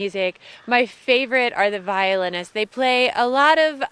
music. My favorite are the violinists. They play a lot of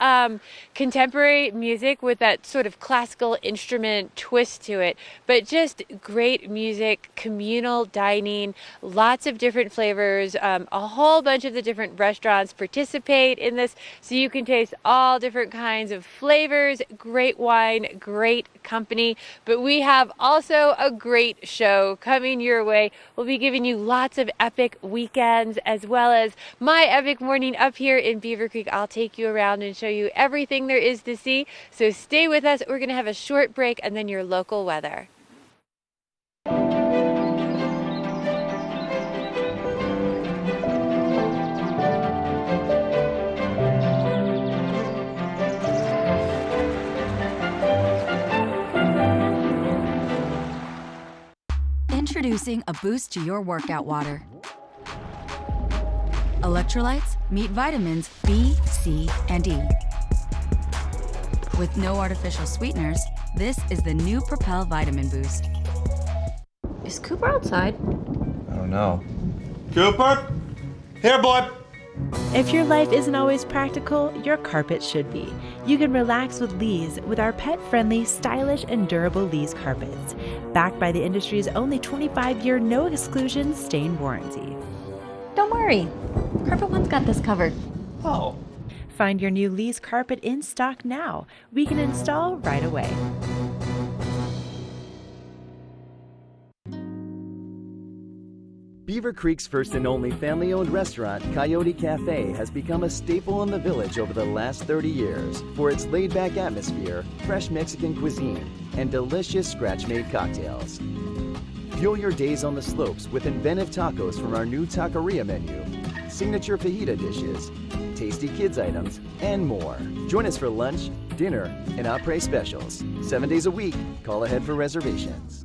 contemporary music with that sort of classical instrument twist to it, but just great music, communal dining, lots of different flavors. A whole bunch of the different restaurants participate in this, so you can taste all different kinds of flavors, great wine, great company. But we have also a great show coming your way. We'll be giving you lots of epic weekends as well as my epic morning up here in Beaver Creek. I'll take you around and show you everything there is to see. So stay with us. We're going to have a short break and then your local weather. Introducing a boost to your workout water. Electrolytes meet vitamins B, C, and E. With no artificial sweeteners, this is the new Propel Vitamin Boost. Is Cooper outside? I don't know. Cooper? Here, boy. If your life isn't always practical, your carpet should be. You can relax with Lee's with our pet-friendly, stylish, and durable Lee's carpets. Backed by the industry's only 25-year no-exclusion stain warranty. Don't worry. Carpet One's got this covered. Oh. Find your new Lee's carpet in stock now. We can install right away. Beaver Creek's first and only family-owned restaurant, Coyote Cafe, has become a staple in the village over the last 30 years for its laid-back atmosphere, fresh Mexican cuisine, and delicious scratch-made cocktails. Fuel your days on the slopes with inventive tacos from our new taqueria menu, signature fajita dishes, tasty kids items, and more. Join us for lunch, dinner, and après specials. 7 days a week. Call ahead for reservations.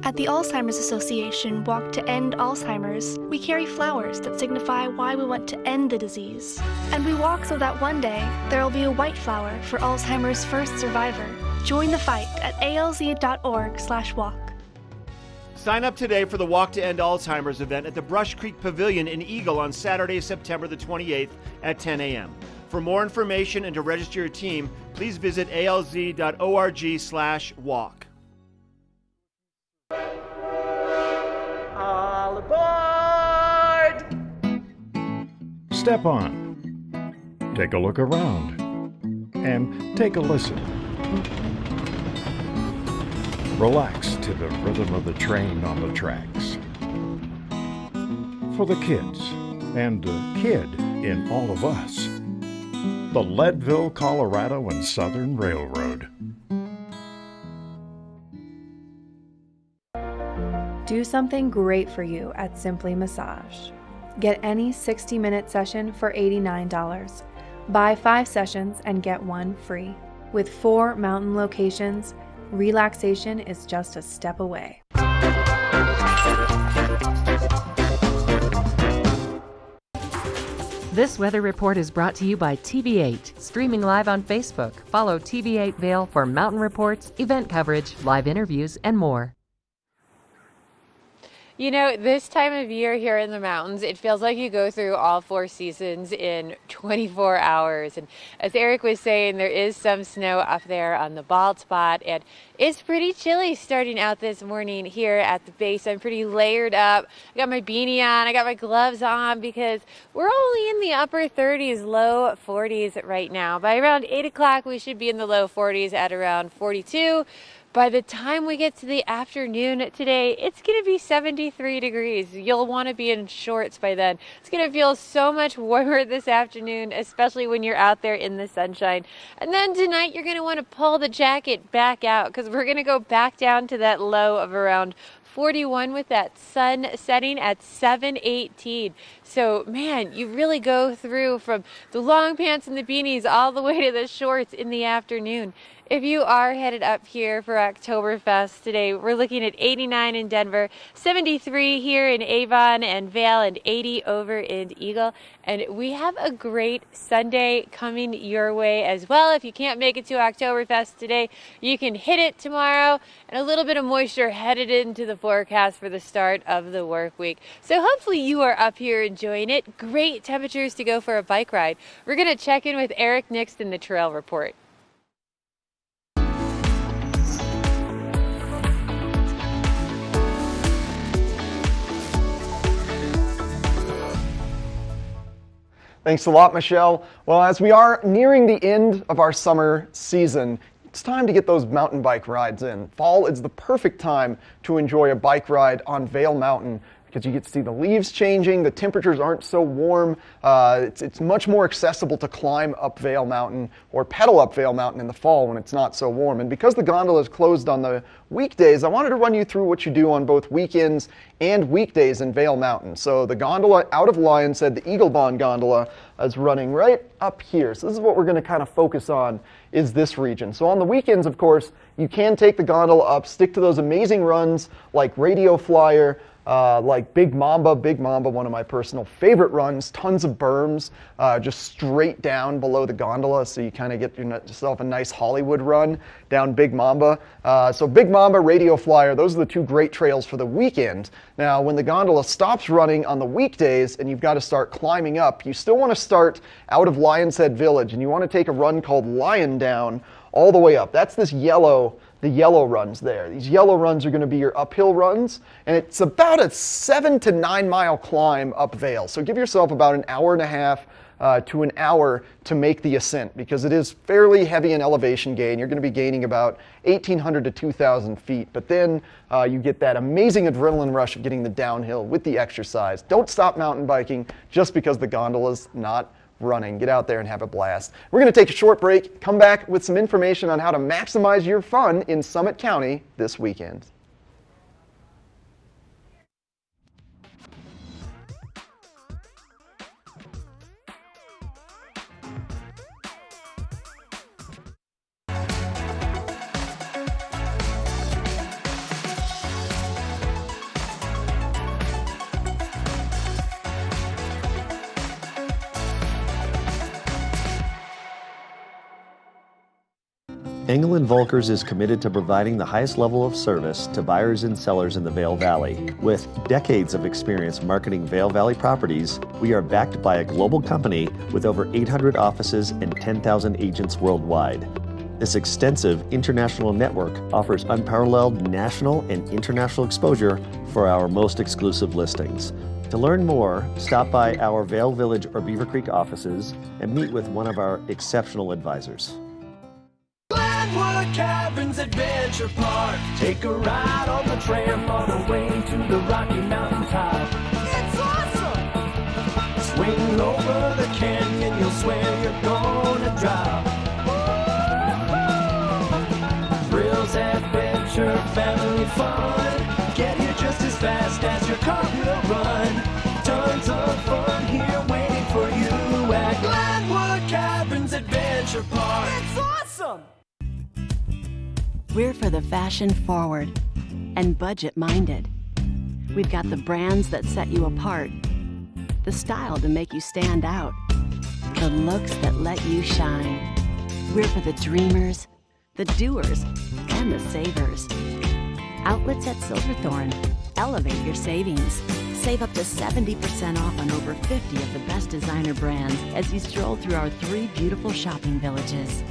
At the Alzheimer's Association Walk to End Alzheimer's, we carry flowers that signify why we want to end the disease. And we walk so that one day there will be a white flower for Alzheimer's first survivor. Join the fight at alz.org/walk. Sign up today for the Walk to End Alzheimer's event at the Brush Creek Pavilion in Eagle on Saturday, September the 28th at 10 a.m. For more information and to register your team, please visit alz.org/walk. All aboard! Step on. Take a look around. And take a listen. Relax to the rhythm of the train on the tracks. For the kids, and the kid in all of us. The Leadville, Colorado and Southern Railroad. Do something great for you at Simply Massage. Get any 60-minute session for $89. Buy 5 sessions and get 1 free. With 4 mountain locations, relaxation is just a step away. This weather report is brought to you by TV8, streaming live on Facebook. Follow TV8 Vail for mountain reports, event coverage, live interviews, and more. You know, this time of year here in the mountains, it feels like you go through all 4 seasons in 24 hours. And as Eric was saying, there is some snow up there on the bald spot, and it's pretty chilly starting out this morning here at the base. I'm pretty layered up. I got my beanie on, I got my gloves on because we're only in the upper 30s, low 40s right now. By around 8 o'clock, we should be in the low 40s at around 42. By the time we get to the afternoon today, it's going to be 73 degrees. You'll want to be in shorts by then. It's going to feel so much warmer this afternoon, especially when you're out there in the sunshine. And then tonight, you're going to want to pull the jacket back out because we're going to go back down to that low of around 41 with that sun setting at 7:18. So, man, you really go through from the long pants and the beanies all the way to the shorts in the afternoon. If you are headed up here for Oktoberfest today, we're looking at 89 in Denver, 73 here in Avon and Vail, and 80 over in Eagle. And we have a great Sunday coming your way as well. If you can't make it to Oktoberfest today, you can hit it tomorrow, and a little bit of moisture headed into the forecast for the start of the work week. So hopefully you are up here enjoying it. Great temperatures to go for a bike ride. We're going to check in with Eric Nix in the Trail Report. Thanks a lot, Michelle. Well, as we are nearing the end of our summer season, it's time to get those mountain bike rides in. Fall is the perfect time to enjoy a bike ride on Vail Mountain because you get to see the leaves changing, the temperatures aren't so warm, it's much more accessible to climb up Vail Mountain or pedal up Vail Mountain in the fall when it's not so warm. And because the gondola is closed on the weekdays, I wanted to run you through what you do on both weekends and weekdays in Vail Mountain. So the gondola out of Lions Head, the Eagle Bond gondola, is running right up here. So this is what we're going to kind of focus on, is this region. So on the weekends, of course, you can take the gondola up, stick to those amazing runs like Radio Flyer, like Big Mamba, one of my personal favorite runs, tons of berms, just straight down below the gondola, so you kind of get yourself a nice Hollywood run down Big Mamba. So Big Mamba, Radio Flyer, those are the two great trails for the weekend. Now, when the gondola stops running on the weekdays and you've got to start climbing up, you still want to start out of Lions Head Village, and you want to take a run called Lion Down all the way up. That's the yellow runs there. These yellow runs are going to be your uphill runs, and it's about a 7 to 9 mile climb up Vail. So give yourself about an hour and a half to an hour to make the ascent, because it is fairly heavy in elevation gain. You're going to be gaining about 1,800 to 2,000 feet, but then you get that amazing adrenaline rush of getting the downhill with the exercise. Don't stop mountain biking just because the gondola's not running. Get out there and have a blast. We're going to take a short break, come back with some information on how to maximize your fun in Summit County this weekend. Engel & Volkers is committed to providing the highest level of service to buyers and sellers in the Vail Valley. With decades of experience marketing Vail Valley properties, we are backed by a global company with over 800 offices and 10,000 agents worldwide. This extensive international network offers unparalleled national and international exposure for our most exclusive listings. To learn more, stop by our Vail Village or Beaver Creek offices and meet with one of our exceptional advisors. Glenwood Caverns Adventure Park. Take a ride on the tram all the way to the Rocky Mountain top. It's awesome! Swing over the canyon, you'll swear you're gonna drop. Thrills, adventure, family fun. Get here just as fast as your car will run. Tons of fun here waiting for you at Glenwood Caverns Adventure Park. It's awesome! We're for the fashion forward and budget minded. We've got the brands that set you apart, the style to make you stand out, the looks that let you shine. We're for the dreamers, the doers, and the savers. Outlets at Silverthorne. Elevate your savings. Save up to 70% off on over 50 of the best designer brands as you stroll through our 3 beautiful shopping villages.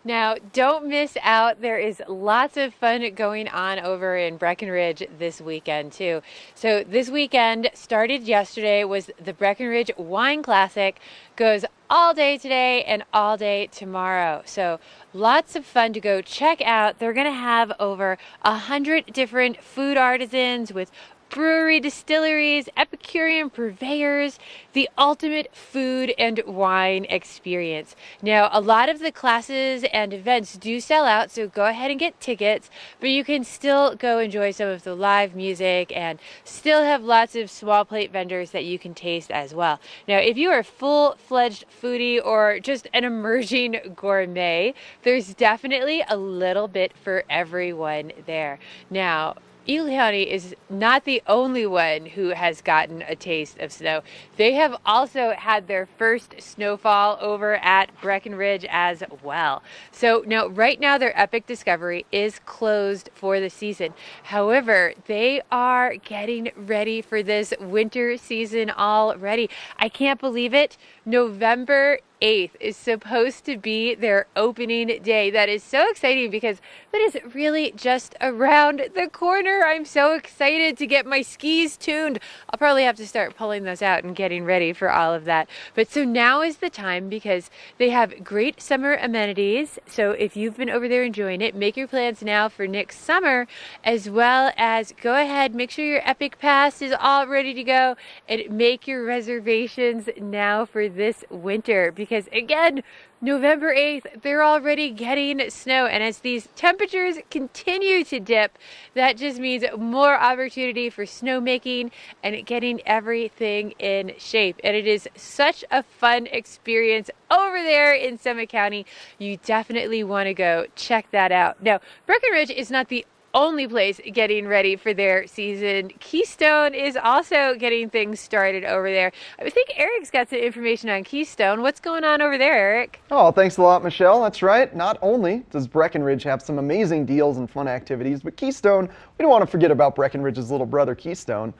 Now, don't miss out. There is lots of fun going on over in Breckenridge this weekend, too. So this weekend started yesterday was the Breckenridge Wine Classic. Goes all day today and all day tomorrow. So lots of fun to go check out. They're going to have over 100 different food artisans with brewery distilleries, Epicurean purveyors, the ultimate food and wine experience. Now, a lot of the classes and events do sell out, so go ahead and get tickets, but you can still go enjoy some of the live music and still have lots of small plate vendors that you can taste as well. Now, if you are a full-fledged foodie or just an emerging gourmet, there's definitely a little bit for everyone there. Now, Eagle County is not the only one who has gotten a taste of snow. They have also had their first snowfall over at Breckenridge as well. So now, right now, their Epic Discovery is closed for the season. However, they are getting ready for this winter season already. I can't believe it. November 8th is supposed to be their opening day. That is so exciting because that is really just around the corner. I'm so excited to get my skis tuned. I'll probably have to start pulling those out and getting ready for all of that. But so now is the time because they have great summer amenities. So if you've been over there enjoying it, make your plans now for next summer, as well as go ahead, make sure your Epic Pass is all ready to go and make your reservations now for this winter. Because again, November 8th, they're already getting snow. And as these temperatures continue to dip, that just means more opportunity for snowmaking and getting everything in shape. And it is such a fun experience over there in Summit County. You definitely want to go check that out. Now, Breckenridge is not the only place getting ready for their season. Keystone is also getting things started over there. I think Eric's got some information on Keystone. What's going on over there, Eric? Oh, thanks a lot, Michelle. That's right. Not only does Breckenridge have some amazing deals and fun activities, but Keystone, we don't want to forget about Breckenridge's little brother, Keystone.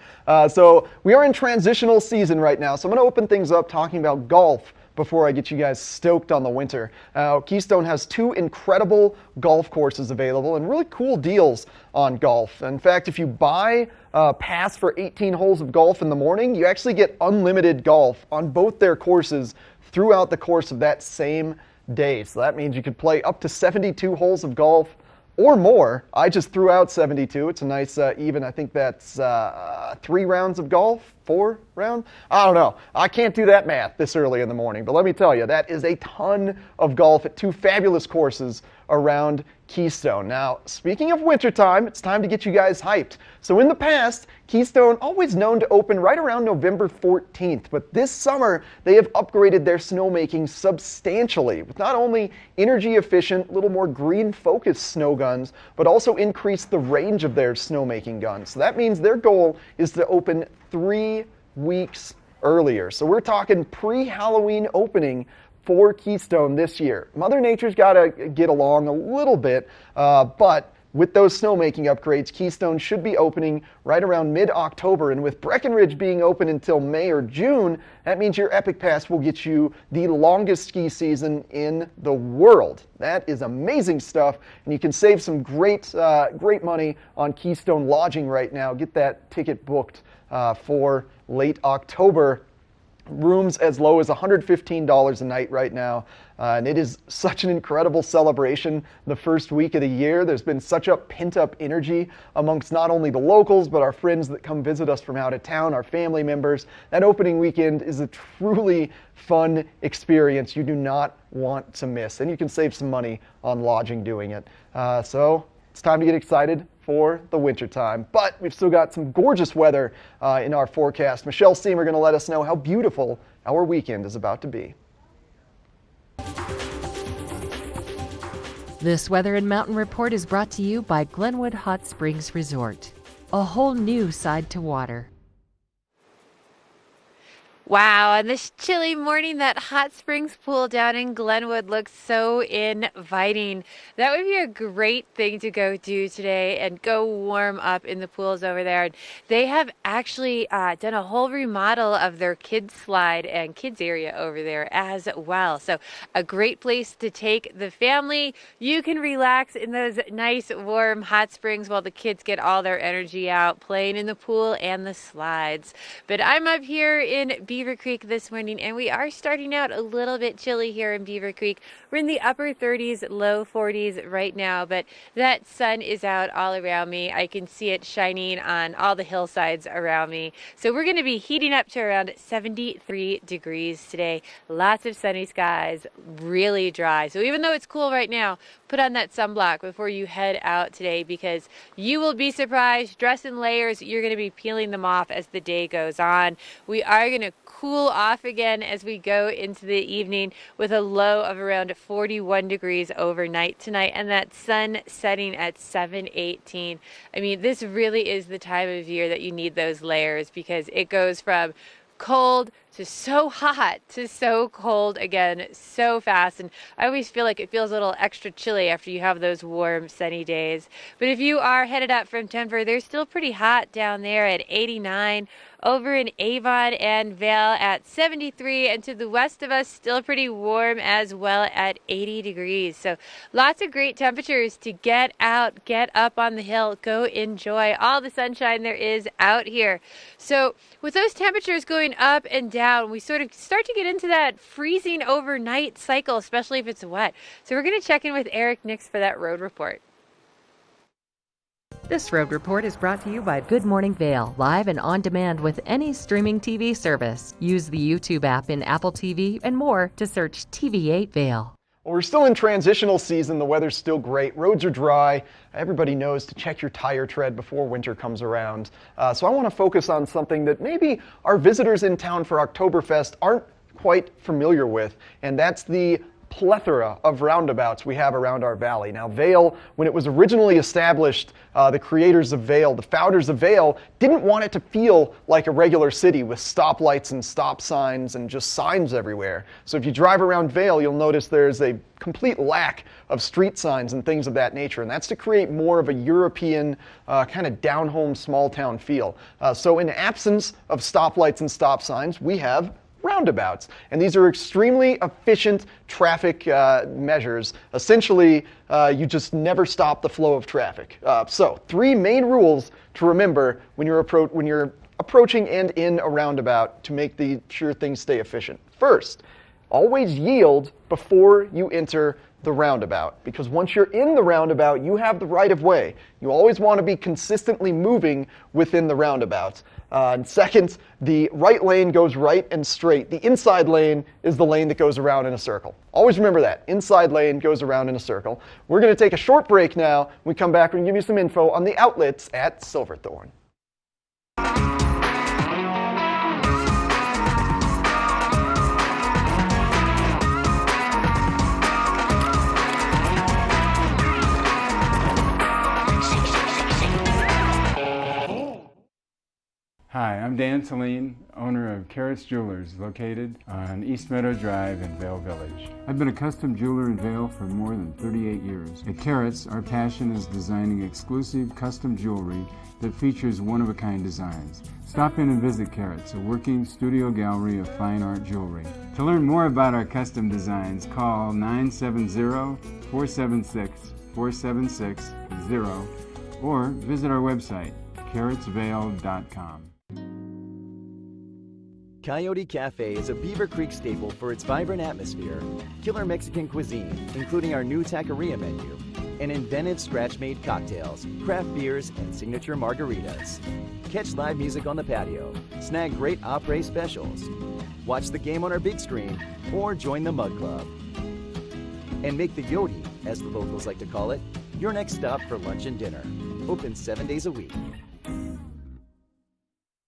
So we are in transitional season right now, so I'm going to open things up talking about golf before I get you guys stoked on the winter. Keystone has 2 incredible golf courses available and really cool deals on golf. In fact, if you buy a pass for 18 holes of golf in the morning, you actually get unlimited golf on both their courses throughout the course of that same day. So that means you could play up to 72 holes of golf or more. I just threw out 72. It's a nice even. I think that's 3 rounds of golf, 4 rounds. I don't know. I can't do that math this early in the morning, but let me tell you, that is a ton of golf at 2 fabulous courses around Keystone. Now, speaking of wintertime, it's time to get you guys hyped. So in the past, Keystone always known to open right around November 14th, but this summer they have upgraded their snowmaking substantially with not only energy efficient, little more green focused snow guns, but also increased the range of their snowmaking guns. So that means their goal is to open 3 weeks earlier. So we're talking pre-Halloween opening for Keystone this year. Mother Nature's got to get along a little bit, but with those snowmaking upgrades, Keystone should be opening right around mid-October, and with Breckenridge being open until May or June, that means your Epic Pass will get you the longest ski season in the world. That is amazing stuff, and you can save some great money on Keystone lodging right now. Get that ticket booked for late October. Rooms as low as $115 a night right now, and it is such an incredible celebration the first week of the year. There's been such a pent-up energy amongst not only the locals, but our friends that come visit us from out of town, our family members. That opening weekend is a truly fun experience you do not want to miss, and you can save some money on lodging doing it. So it's time to get excited for the winter time, but we've still got some gorgeous weather in our forecast. Michelle Seamer going to let us know how beautiful our weekend is about to be. This Weather and Mountain Report is brought to you by Glenwood Hot Springs Resort, a whole new side to water. Wow, on this chilly morning, that hot springs pool down in Glenwood looks so inviting. That would be a great thing to go do today and go warm up in the pools over there. And they have actually done a whole remodel of their kids slide and kids area over there as well. So a great place to take the family. You can relax in those nice warm hot springs while the kids get all their energy out playing in the pool and the slides. But I'm up here in Beaver Creek this morning, and we are starting out a little bit chilly here in Beaver Creek. We're in the upper 30s, low 40s right now, but that sun is out all around me. I can see it shining on all the hillsides around me. So we're going to be heating up to around 73 degrees today. Lots of sunny skies, really dry. So even though it's cool right now, put on that sunblock before you head out today, because you will be surprised. Dress in layers. You're going to be peeling them off as the day goes on. We are going to cool off again as we go into the evening with a low of around 41 degrees overnight tonight, and that sun setting at 7:18. I mean, this really is the time of year that you need those layers, because it goes from cold to so hot to so cold again so fast. And I always feel like it feels a little extra chilly after you have those warm sunny days. But if you are headed up from Denver, they're still pretty hot down there at 89, over in Avon and Vail at 73, and to the west of us still pretty warm as well at 80 degrees. So lots of great temperatures to get out, get up on the hill, go enjoy all the sunshine there is out here. So with those temperatures going up and down, we sort of start to get into that freezing overnight cycle, especially if it's wet. So we're going to check in with Eric Nix for that road report. This road report is brought to you by Good Morning Vail, live and on demand with any streaming TV service. Use the YouTube app in Apple TV and more to search TV8 Vail. Well, we're still in transitional season. The weather's still great. Roads are dry. Everybody knows to check your tire tread before winter comes around. So I want to focus on something that maybe our visitors in town for Oktoberfest aren't quite familiar with, and that's the plethora of roundabouts we have around our valley. Now, Vail, when it was originally established, the creators of Vail, the founders of Vail, didn't want it to feel like a regular city with stoplights and stop signs and just signs everywhere. So if you drive around Vail, you'll notice there's a complete lack of street signs and things of that nature, and that's to create more of a European kind of down-home, small-town feel. So in absence of stoplights and stop signs, we have roundabouts. And these are extremely efficient traffic measures. Essentially, you just never stop the flow of traffic. So 3 main rules to remember when you're approaching and in a roundabout to make sure things stay efficient. First, always yield before you enter the roundabout, because once you're in the roundabout, you have the right of way. You always want to be consistently moving within the roundabout. And second, the right lane goes right and straight. The inside lane is the lane that goes around in a circle. Always remember that. Inside lane goes around in a circle. We're going to take a short break now. When we come back, we're going to give you some info on the outlets at Silverthorne. Hi, I'm Dan Saline, owner of Carrots Jewelers, located on East Meadow Drive in Vail Village. I've been a custom jeweler in Vail for more than 38 years. At Carrots, our passion is designing exclusive custom jewelry that features one-of-a-kind designs. Stop in and visit Carrots, a working studio gallery of fine art jewelry. To learn more about our custom designs, call 970-476-4760 or visit our website, carrotsvail.com. Coyote Cafe is a Beaver Creek staple for its vibrant atmosphere, killer Mexican cuisine, including our new taqueria menu, and inventive scratch-made cocktails, craft beers, and signature margaritas. Catch live music on the patio, snag great après specials, watch the game on our big screen, or join the Mug Club. And make the Yodi, as the locals like to call it, your next stop for lunch and dinner. Open 7 days a week.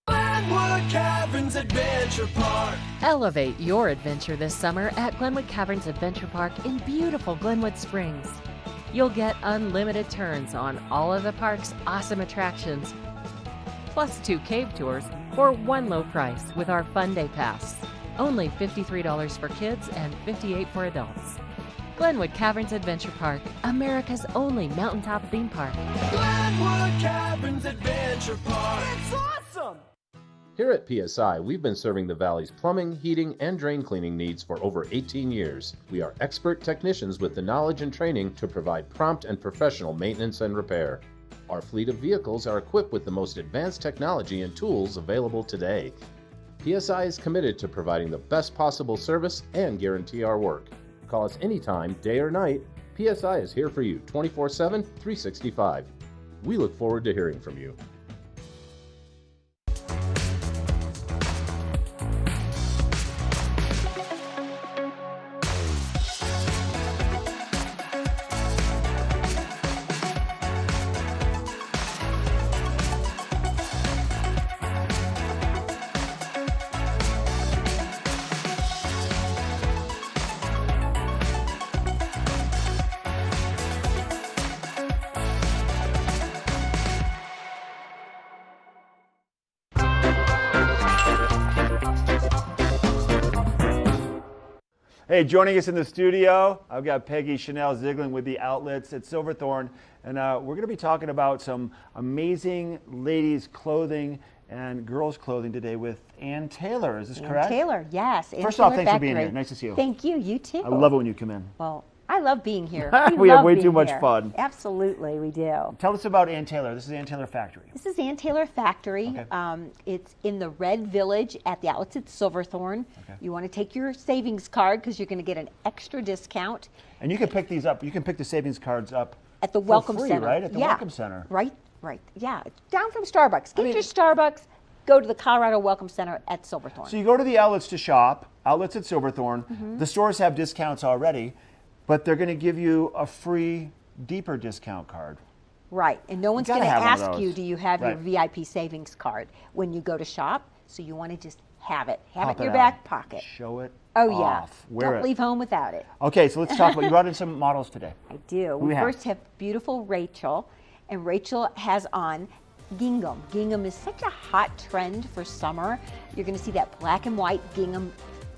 Glenwood Caverns Adventure Park. Elevate your adventure this summer at Glenwood Caverns Adventure Park in beautiful Glenwood Springs. You'll get unlimited turns on all of the park's awesome attractions, plus 2 cave tours for one low price with our Fun Day Pass. Only $53 for kids and $58 for adults. Glenwood Caverns Adventure Park, America's only mountaintop theme park. Glenwood Caverns Adventure Park. It's awesome! Here at PSI, we've been serving the Valley's plumbing, heating, and drain cleaning needs for over 18 years. We are expert technicians with the knowledge and training to provide prompt and professional maintenance and repair. Our fleet of vehicles are equipped with the most advanced technology and tools available today. PSI is committed to providing the best possible service and guarantee our work. Call us anytime, day or night. PSI is here for you 24/7, 365. We look forward to hearing from you. Hey, joining us in the studio, I've got Peggy Chanel Ziegler with the outlets at Silverthorne, and we're going to be talking about some amazing ladies' clothing and girls' clothing today with Ann Taylor. Is this correct? Taylor, yes. First off, thanks for being here. Nice to see you. Thank you. You too. I love it when you come in. Well, I love being here. We have way too much fun. Absolutely, we do. Tell us about Ann Taylor. This is Ann Taylor Factory. This is Ann Taylor Factory. Okay. It's in the Red Village at the outlets at Silverthorne. Okay. You want to take your savings card because you're going to get an extra discount. And you can pick these up. You can pick the savings cards up at the for Welcome free, Center. right? At the Welcome Center. Right. Yeah. Down from Starbucks. Get your Starbucks. Go to the Colorado Welcome Center at Silverthorne. So you go to the outlets to shop, outlets at Silverthorne. Mm-hmm. The stores have discounts already, but they're going to give you a free, deeper discount card. Right, and no one's going to ask you, do you have your VIP savings card when you go to shop? So you want to just have it. Have it in your back pocket. Show it off. Yeah. Don't leave home without it. Okay, so let's talk about, you brought in some models today. I do. We first have beautiful Rachel, and Rachel has on gingham. Gingham is such a hot trend for summer. You're going to see that black and white gingham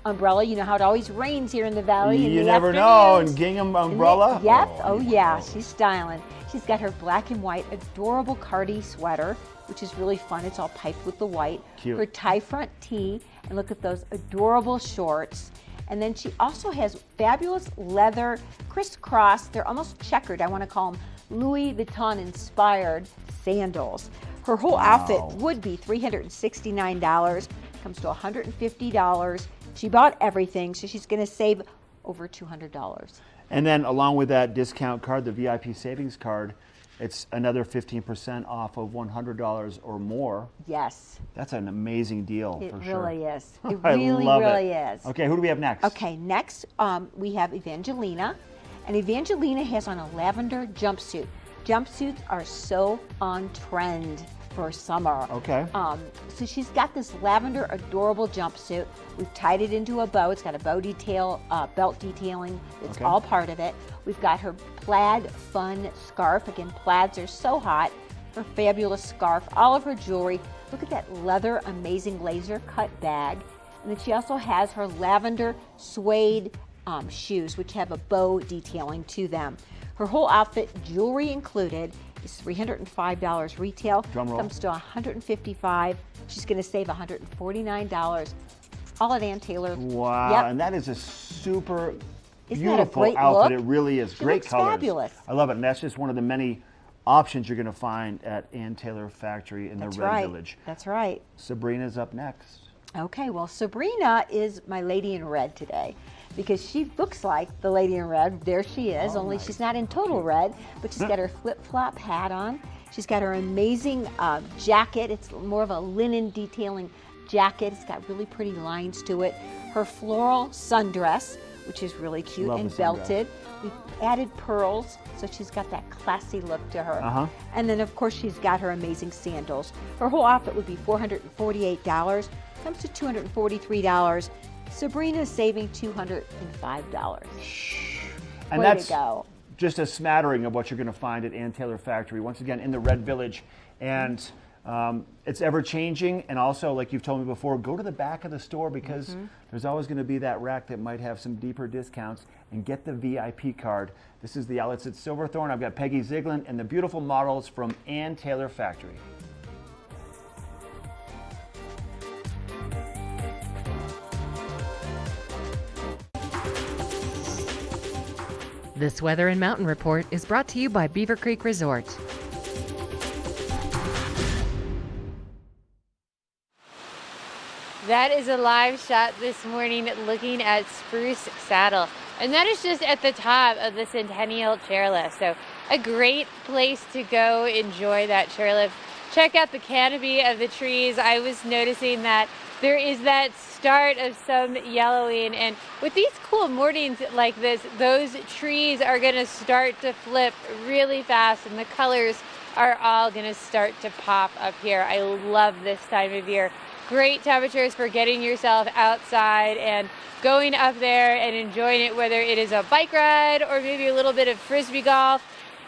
umbrella. You know how it always rains here in the valley. You never know. And gingham umbrella? Yep. Oh yeah. She's styling. She's got her black and white adorable Cardi sweater, which is really fun. It's all piped with the white. Cute. Her tie front tee, and look at those adorable shorts. And then she also has fabulous leather crisscross. They're almost checkered. I want to call them Louis Vuitton inspired sandals. Her whole outfit would be $369. Comes to $150. She bought everything, so she's going to save over $200. And then along with that discount card, the VIP savings card, it's another 15% off of $100 or more. Yes. That's an amazing deal for sure. It really is. It really is. Okay, who do we have next? Okay, next we have Evangelina. And Evangelina has on a lavender jumpsuit. Jumpsuits are so on trend for summer. Okay. So she's got this lavender adorable jumpsuit. We've tied it into a bow. It's got a bow detail, belt detailing. It's all part of it. We've got her plaid fun scarf. Again, plaids are so hot. Her fabulous scarf, all of her jewelry. Look at that leather, amazing laser cut bag. And then she also has her lavender suede shoes, which have a bow detailing to them. Her whole outfit, jewelry included, is $305 retail. Drum roll. Comes to $155. She's going to save $149. All at Ann Taylor. Wow, Yep. and that is a super Isn't that a beautiful great outfit. look? It really is. She Great looks colors. fabulous. I love it, and that's just one of the many options you're going to find at Ann Taylor Factory in the Red Village. That's right. Sabrina's up next. Okay, well, Sabrina is my lady in red today because she looks like the lady in red. There she is, only she's not in total red, but she's got her flip-flop hat on. She's got her amazing jacket. It's more of a linen detailing jacket. It's got really pretty lines to it. Her floral sundress, which is really cute and belted. We've added pearls, so she's got that classy look to her. And then, of course, she's got her amazing sandals. Her whole outfit would be $448. Comes to $243. Sabrina's saving $205. And Way that's to go. just a smattering of what you're going to find at Ann Taylor Factory, once again in the Red Village. And it's ever changing, and also, like you've told me before, go to the back of the store because there's always going to be that rack that might have some deeper discounts, and get the VIP card. This is the outlets at Silverthorne. I've got Peggy Ziegler and the beautiful models from Ann Taylor Factory. This Weather and Mountain Report is brought to you by Beaver Creek Resort. That is a live shot this morning looking at Spruce Saddle. And that is just at the top of the Centennial Chairlift. So a great place to go enjoy that chairlift. Check out the canopy of the trees. I was noticing that there is that start of some yellowing. And with these cool mornings like this, those trees are going to start to flip really fast and the colors are all going to start to pop up here. I love this time of year. Great temperatures for getting yourself outside and going up there and enjoying it, whether it is a bike ride or maybe a little bit of frisbee golf.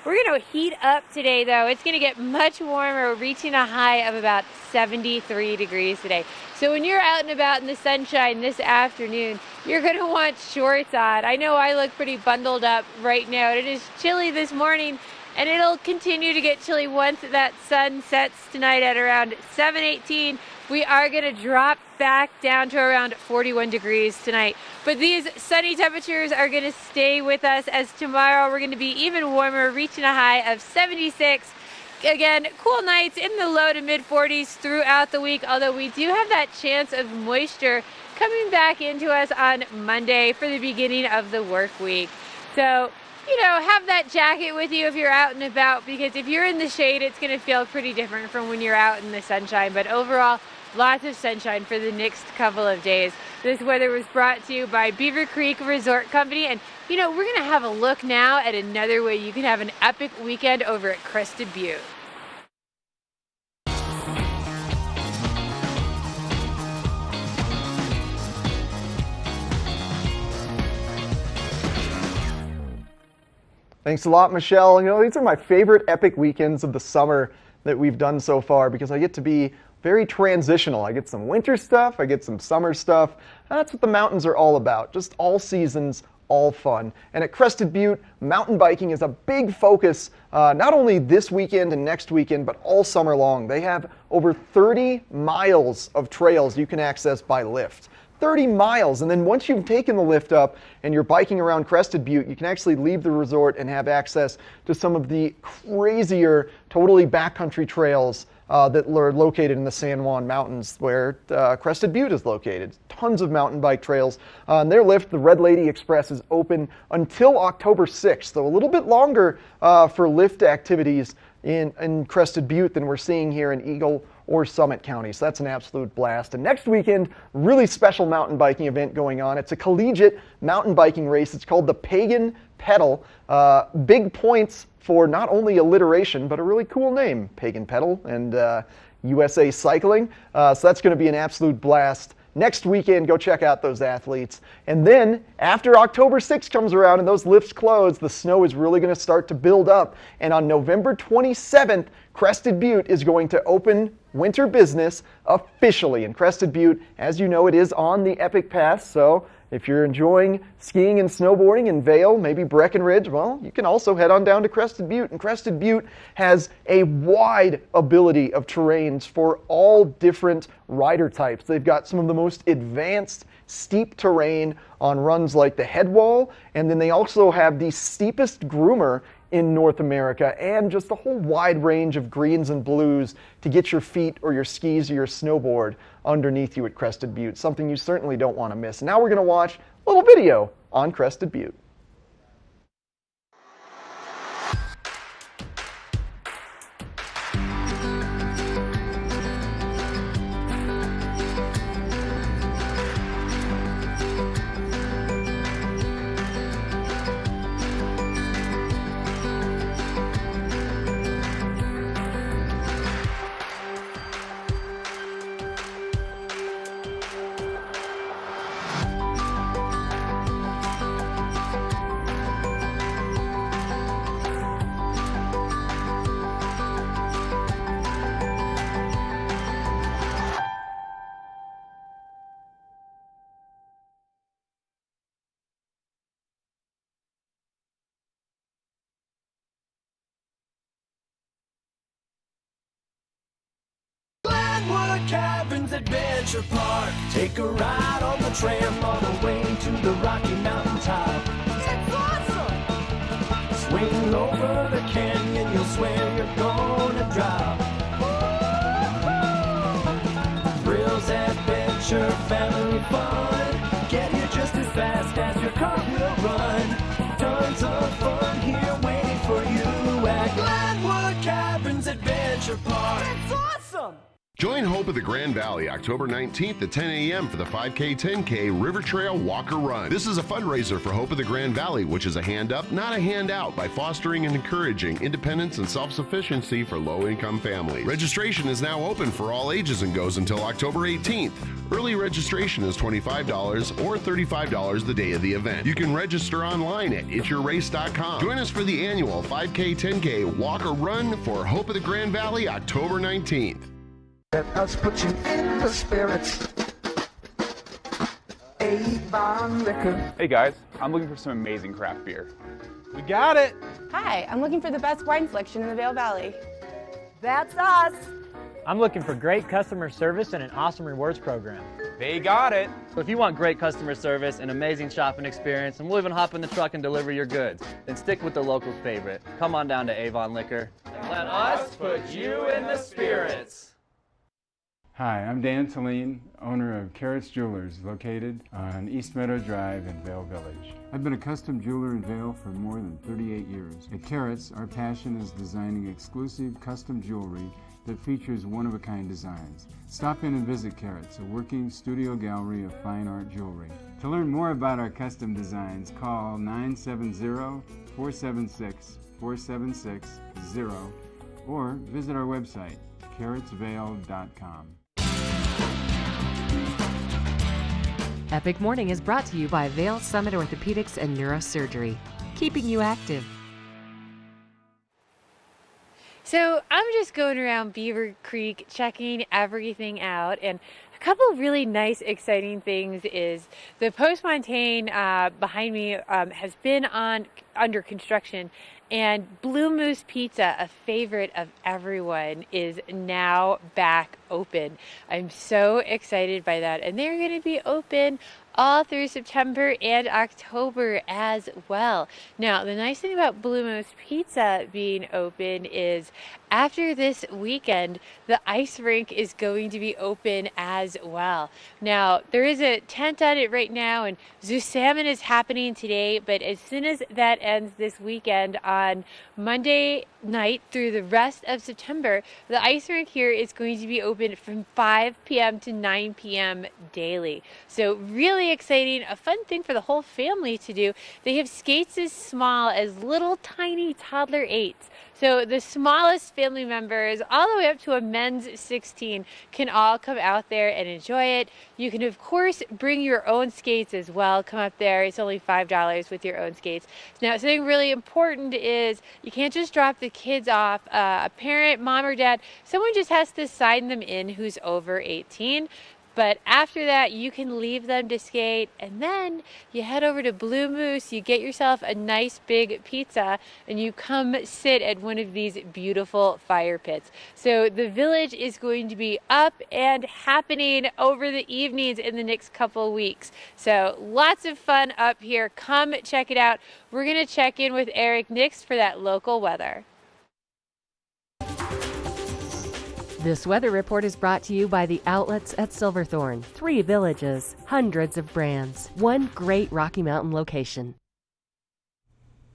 We're going to heat up today, though. It's going to get much warmer, reaching a high of about 73 degrees today. So when you're out and about in the sunshine this afternoon, you're going to want shorts on. I know I look pretty bundled up right now. It is chilly this morning, and it'll continue to get chilly once that sun sets tonight at around 7:18. We are going to drop back down to around 41 degrees tonight. But these sunny temperatures are going to stay with us, as tomorrow we're going to be even warmer, reaching a high of 76. Again, cool nights in the low to mid 40s throughout the week, although we do have that chance of moisture coming back into us on Monday for the beginning of the work week. So, you know, have that jacket with you if you're out and about, because if you're in the shade, it's going to feel pretty different from when you're out in the sunshine. But overall, lots of sunshine for the next couple of days. This weather was brought to you by Beaver Creek Resort Company. And, you know, we're going to have a look now at another way you can have an epic weekend over at Crested Butte. Thanks a lot, Michelle. You know, these are my favorite epic weekends of the summer that we've done so far because I get to be very transitional. I get some winter stuff, I get some summer stuff. That's what the mountains are all about, just all seasons, all fun. And at Crested Butte, mountain biking is a big focus, not only this weekend and next weekend, but all summer long. They have over 30 miles of trails you can access by lift. 30 miles, and then once you've taken the lift up and you're biking around Crested Butte, you can actually leave the resort and have access to some of the crazier, totally backcountry trails that are located in the San Juan Mountains, where Crested Butte is located. Tons of mountain bike trails. On their lift, the Red Lady Express, is open until October 6th, so a little bit longer for lift activities in Crested Butte than we're seeing here in Eagle or Summit County. So that's an absolute blast. And next weekend, really special mountain biking event going on. It's a collegiate mountain biking race. It's called the Pagan Pedal. Big points for not only alliteration, but a really cool name, Pagan Pedal and USA Cycling. So that's going to be an absolute blast. Next weekend, go check out those athletes. And then after October 6th comes around and those lifts close, the snow is really going to start to build up. And on November 27th, Crested Butte is going to open winter business officially. And Crested Butte, as you know, it is on the Epic Pass. So if you're enjoying skiing and snowboarding in Vail, maybe Breckenridge, well, you can also head on down to Crested Butte. And Crested Butte has a wide ability of terrains for all different rider types. They've got some of the most advanced steep terrain on runs like the Headwall, and then they also have the steepest groomer in North America, and just a whole wide range of greens and blues to get your feet or your skis or your snowboard underneath you at Crested Butte, something you certainly don't want to miss. Now we're going to watch a little video on Crested Butte. Cabins Adventure Park. Take a ride on the tram all the way to the Rocky Mountain top. It's awesome! Swing over the canyon, you'll swear you're gonna drop. Thrills, adventure, adventure, family fun. Get here just as fast as your car will run. Tons of fun here waiting for you at Glenwood Caverns Adventure Park. It's awesome! Join Hope of the Grand Valley October 19th at 10 a.m. for the 5K 10K River Trail Walker Run. This is a fundraiser for Hope of the Grand Valley, which is a hand up, not a handout, by fostering and encouraging independence and self-sufficiency for low-income families. Registration is now open for all ages and goes until October 18th. Early registration is $25 or $35 the day of the event. You can register online at itsyourrace.com. Join us for the annual 5K 10K Walker Run for Hope of the Grand Valley October 19th. Let us put you in the spirits. Avon Liquor. Hey guys, I'm looking for some amazing craft beer. We got it! Hi, I'm looking for the best wine selection in the Vail Valley. That's us! I'm looking for great customer service and an awesome rewards program. They got it! So if you want great customer service and amazing shopping experience, and we'll even hop in the truck and deliver your goods, then stick with the local favorite. Come on down to Avon Liquor. And let us put you in the spirits. Hi, I'm Dan Talene, owner of Carrots Jewelers, located on East Meadow Drive in Vail Village. I've been a custom jeweler in Vail for more than 38 years. At Carrots, our passion is designing exclusive custom jewelry that features one-of-a-kind designs. Stop in and visit Carrots, a working studio gallery of fine art jewelry. To learn more about our custom designs, call 970-476-4760 or visit our website, carrotsvail.com. Epic Morning is brought to you by Vail Summit Orthopedics and Neurosurgery, keeping you active. So I'm just going around Beaver Creek checking everything out, and a couple of really nice, exciting things is the Post Montaigne behind me has been under construction, and Blue Moose Pizza, a favorite of everyone, is now back open. I'm so excited by that, and they're going to be open all through September and October as well. Now, the nice thing about Blue Moose Pizza being open is after this weekend, the ice rink is going to be open as well. Now, there is a tent on it right now, and Zoo Salmon is happening today, but as soon as that ends this weekend on Monday night through the rest of September, the ice rink here is going to be open from 5 p.m. to 9 p.m. daily. So really exciting, a fun thing for the whole family to do. They have skates as small as little tiny toddler 8s. So the smallest family members, all the way up to a men's 16, can all come out there and enjoy it. You can, of course, bring your own skates as well. Come up there. It's only $5 with your own skates. Now, something really important is you can't just drop the kids off. A parent, mom or dad, someone just has to sign them in who's over 18. But after that, you can leave them to skate, and then you head over to Blue Moose, you get yourself a nice big pizza, and you come sit at one of these beautiful fire pits. So the village is going to be up and happening over the evenings in the next couple weeks. So lots of fun up here. Come check it out. We're going to check in with Eric next for that local weather. This weather report is brought to you by the outlets at Silverthorne. 3 villages, hundreds of brands, one great Rocky Mountain location.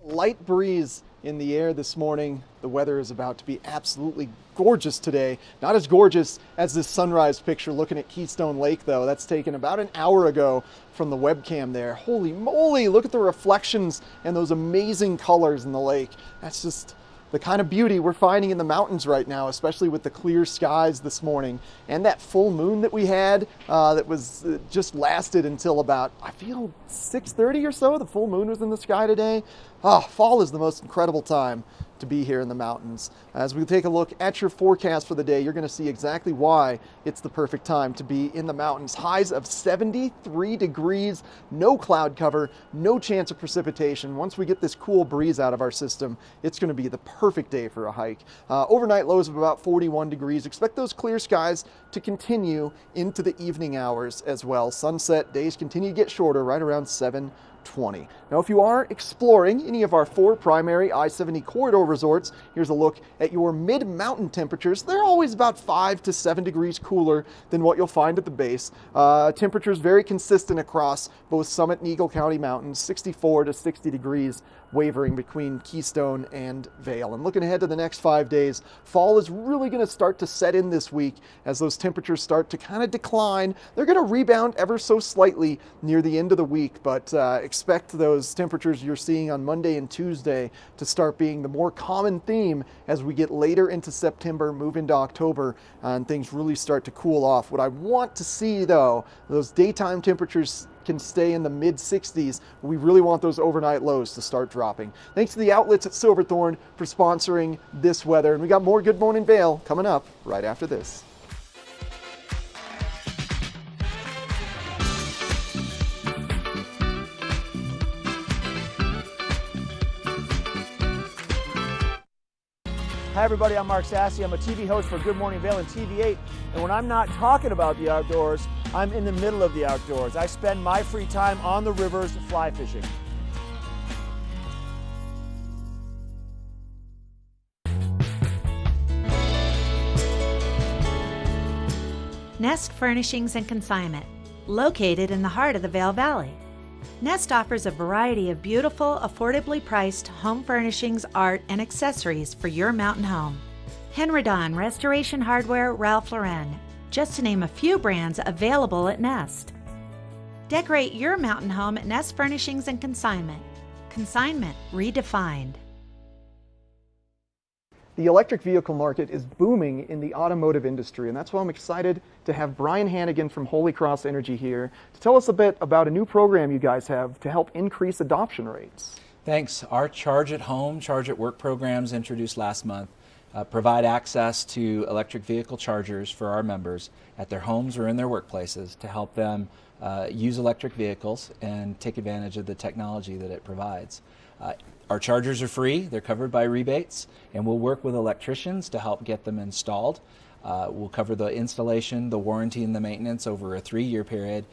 Light breeze in the air this morning. The weather is about to be absolutely gorgeous today. Not as gorgeous as this sunrise picture looking at Keystone Lake, though. That's taken about an hour ago from the webcam there. Holy moly, look at the reflections and those amazing colors in the lake. That's just the kind of beauty we're finding in the mountains right now, especially with the clear skies this morning. And that full moon that we had that was just lasted until about, I feel, 6:30 or so. The full moon was in the sky today. Fall is the most incredible time to be here in the mountains. As we take a look at your forecast for the day, you're going to see exactly why it's the perfect time to be in the mountains. Highs of 73 degrees, no cloud cover, no chance of precipitation. Once we get this cool breeze out of our system, it's going to be the perfect day for a hike. Overnight lows of about 41 degrees. Expect those clear skies to continue into the evening hours as well. Sunset days continue to get shorter, right around 7 20. Now, if you are exploring any of our 4 primary I-70 corridor resorts, here's a look at your mid-mountain temperatures. They're always about 5 to 7 degrees cooler than what you'll find at the base. Temperatures very consistent across both Summit and Eagle County mountains, 64 to 60 degrees, wavering between Keystone and Vail. And looking ahead to the next 5 days, fall is really going to start to set in this week as those temperatures start to kind of decline. They're going to rebound ever so slightly near the end of the week, but expect those temperatures you're seeing on Monday and Tuesday to start being the more common theme as we get later into September, move into October, and things really start to cool off. What I want to see, though, those daytime temperatures can stay in the mid-60s. We really want those overnight lows to start dropping. Thanks to the outlets at Silverthorne for sponsoring this weather. And we got more Good Morning Vail coming up right after this. Hi everybody, I'm Mark Sassy. I'm a TV host for Good Morning Vail and TV8. And when I'm not talking about the outdoors, I'm in the middle of the outdoors. I spend my free time on the rivers fly fishing. Nest Furnishings and Consignment, located in the heart of the Vail Valley. Nest offers a variety of beautiful, affordably priced home furnishings, art, and accessories for your mountain home. Henredon, Restoration Hardware, Ralph Lauren, just to name a few brands available at Nest. Decorate your mountain home at Nest Furnishings and Consignment. Consignment redefined. The electric vehicle market is booming in the automotive industry, and that's why I'm excited to have Brian Hannigan from Holy Cross Energy here to tell us a bit about a new program you guys have to help increase adoption rates. Thanks. Our Charge at Home, Charge at Work programs introduced last month provide access to electric vehicle chargers for our members at their homes or in their workplaces to help them use electric vehicles and take advantage of the technology that it provides. Our chargers are free, they're covered by rebates, and we'll work with electricians to help get them installed. We'll cover the installation, the warranty, and the maintenance over a 3-year period,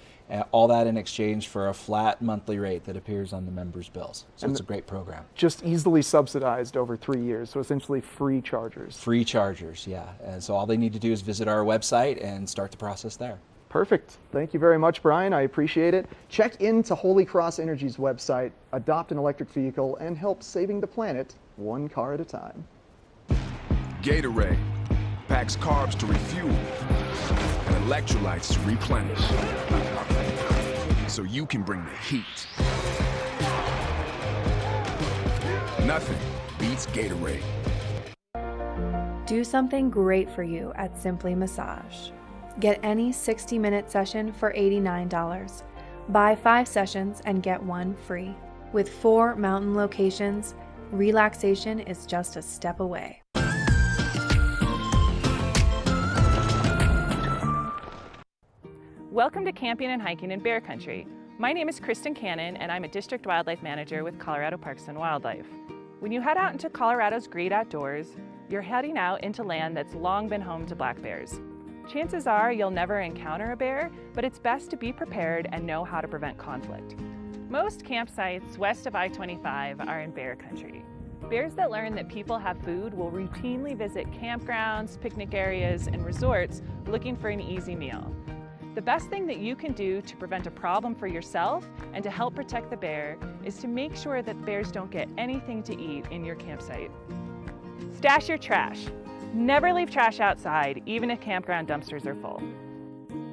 all that in exchange for a flat monthly rate that appears on the members' bills. So it's a great program. Just easily subsidized over 3 years, so essentially free chargers. Free chargers, yeah. And so all they need to do is visit our website and start the process there. Perfect. Thank you very much, Brian. I appreciate it. Check into Holy Cross Energy's website, adopt an electric vehicle, and help saving the planet one car at a time. Gatorade packs carbs to refuel and electrolytes to replenish, so you can bring the heat. Nothing beats Gatorade. Do something great for you at Simply Massage. Get any 60-minute session for $89. Buy 5 sessions and get 1 free. With 4 mountain locations, relaxation is just a step away. Welcome to Camping and Hiking in Bear Country. My name is Kristen Cannon, and I'm a District Wildlife Manager with Colorado Parks and Wildlife. When you head out into Colorado's great outdoors, you're heading out into land that's long been home to black bears. Chances are you'll never encounter a bear, but it's best to be prepared and know how to prevent conflict. Most campsites west of I-25 are in bear country. Bears that learn that people have food will routinely visit campgrounds, picnic areas, and resorts looking for an easy meal. The best thing that you can do to prevent a problem for yourself and to help protect the bear is to make sure that bears don't get anything to eat in your campsite. Stash your trash. Never leave trash outside, even if campground dumpsters are full.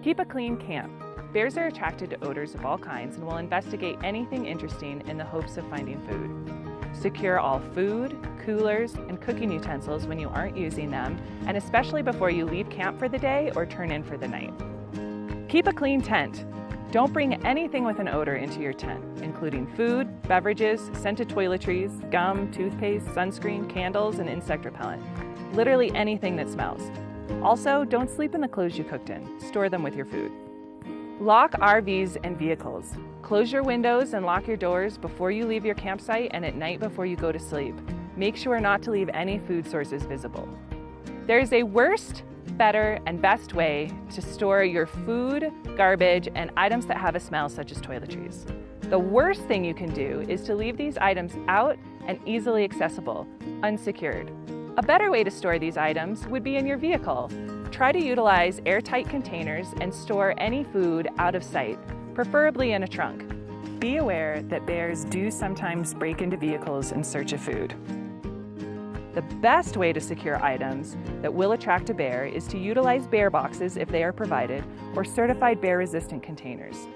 Keep a clean camp. Bears are attracted to odors of all kinds and will investigate anything interesting in the hopes of finding food. Secure all food, coolers, and cooking utensils when you aren't using them, and especially before you leave camp for the day or turn in for the night. Keep a clean tent. Don't bring anything with an odor into your tent, including food, beverages, scented toiletries, gum, toothpaste, sunscreen, candles, and insect repellent. Literally anything that smells. Also, don't sleep in the clothes you cooked in. Store them with your food. Lock RVs and vehicles. Close your windows and lock your doors before you leave your campsite and at night before you go to sleep. Make sure not to leave any food sources visible. There is a worst, better, and best way to store your food, garbage, and items that have a smell, such as toiletries. The worst thing you can do is to leave these items out and easily accessible, unsecured. A better way to store these items would be in your vehicle. Try to utilize airtight containers and store any food out of sight, preferably in a trunk. Be aware that bears do sometimes break into vehicles in search of food. The best way to secure items that will attract a bear is to utilize bear boxes if they are provided, or certified bear-resistant containers.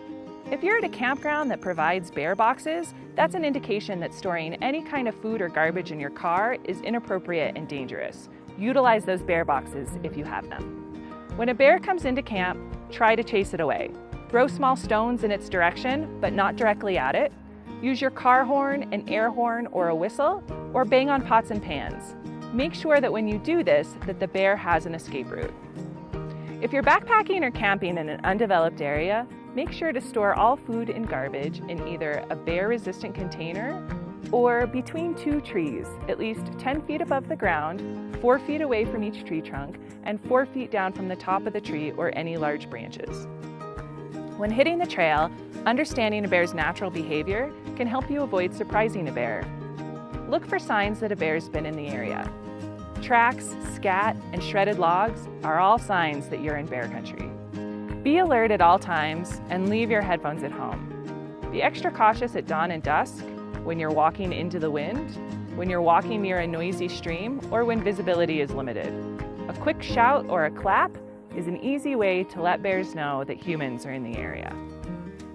If you're at a campground that provides bear boxes, that's an indication that storing any kind of food or garbage in your car is inappropriate and dangerous. Utilize those bear boxes if you have them. When a bear comes into camp, try to chase it away. Throw small stones in its direction, but not directly at it. Use your car horn, an air horn, or a whistle, or bang on pots and pans. Make sure that when you do this, that the bear has an escape route. If you're backpacking or camping in an undeveloped area, make sure to store all food and garbage in either a bear-resistant container or between two trees, at least 10 feet above the ground, 4 feet away from each tree trunk, and 4 feet down from the top of the tree or any large branches. When hitting the trail, understanding a bear's natural behavior can help you avoid surprising a bear. Look for signs that a bear's been in the area. Tracks, scat, and shredded logs are all signs that you're in bear country. Be alert at all times and leave your headphones at home. Be extra cautious at dawn and dusk, when you're walking into the wind, when you're walking near a noisy stream, or when visibility is limited. A quick shout or a clap is an easy way to let bears know that humans are in the area.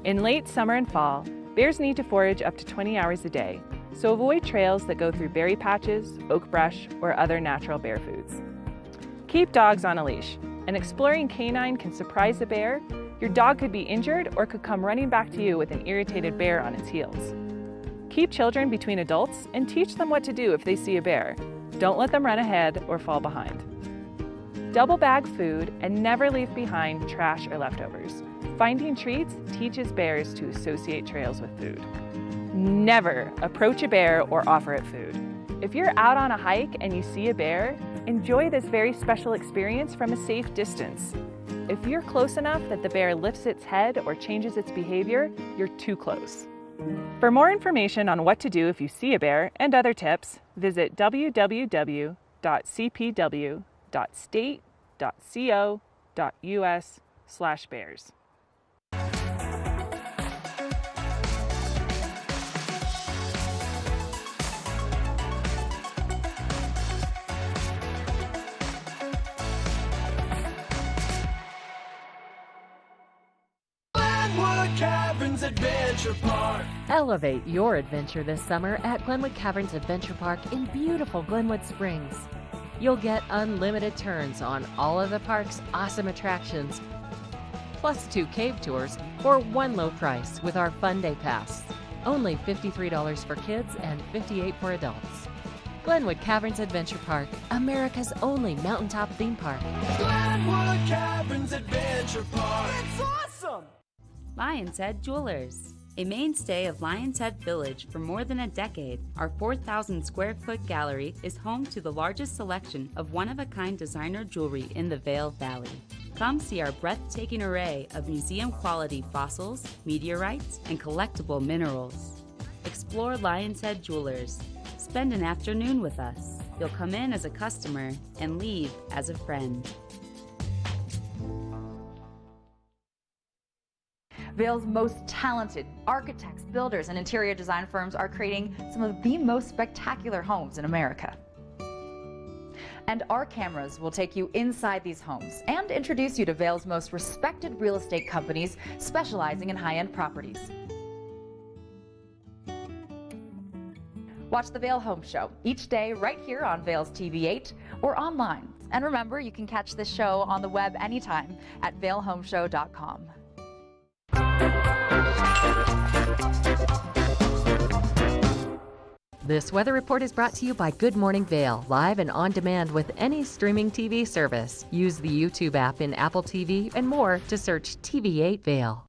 In late summer and fall, bears need to forage up to 20 hours a day, so avoid trails that go through berry patches, oak brush, or other natural bear foods. Keep dogs on a leash. An exploring canine can surprise a bear. Your dog could be injured or could come running back to you with an irritated bear on its heels. Keep children between adults and teach them what to do if they see a bear. Don't let them run ahead or fall behind. Double bag food and never leave behind trash or leftovers. Finding treats teaches bears to associate trails with food. Never approach a bear or offer it food. If you're out on a hike and you see a bear, enjoy this very special experience from a safe distance. If you're close enough that the bear lifts its head or changes its behavior, you're too close. For more information on what to do if you see a bear and other tips, visit www.cpw.state.co.us/bears. Adventure Park. Elevate your adventure this summer at Glenwood Caverns Adventure Park in beautiful Glenwood Springs. You'll get unlimited turns on all of the park's awesome attractions, plus 2 cave tours for one low price with our Fun Day Pass. Only $53 for kids and $58 for adults. Glenwood Caverns Adventure Park, America's only mountaintop theme park. Glenwood Caverns Adventure Park. It's awesome! Lion's Head Jewelers. A mainstay of Lion's Head Village for more than a decade, our 4,000 square foot gallery is home to the largest selection of one-of-a-kind designer jewelry in the Vail Valley. Come see our breathtaking array of museum-quality fossils, meteorites, and collectible minerals. Explore Lion's Head Jewelers. Spend an afternoon with us. You'll come in as a customer and leave as a friend. Vail's most talented architects, builders, and interior design firms are creating some of the most spectacular homes in America. And our cameras will take you inside these homes and introduce you to Vail's most respected real estate companies specializing in high-end properties. Watch the Vail Home Show each day right here on Vail's TV8 or online. And remember, you can catch this show on the web anytime at vailhomeshow.com. This weather report is brought to you by Good Morning Vail, live and on demand with any streaming TV service. Use the YouTube app in Apple TV and more to search TV8 Vail.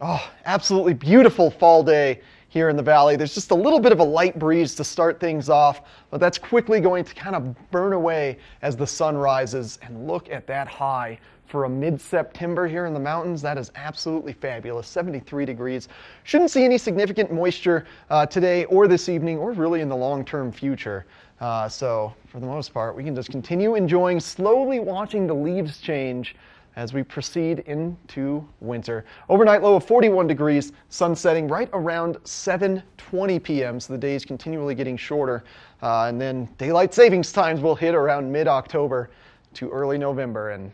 Oh, absolutely beautiful fall day here in the valley. There's just a little bit of a light breeze to start things off, but that's quickly going to kind of burn away as the sun rises. And look at that high, for a mid-September here in the mountains. That is absolutely fabulous. 73 degrees. Shouldn't see any significant moisture today or this evening or really in the long-term future. So for the most part, we can just continue enjoying, slowly watching the leaves change as we proceed into winter. Overnight low of 41 degrees, sun setting right around 7:20 p.m. So the days continually getting shorter. And then daylight savings times will hit around mid-October to early November. And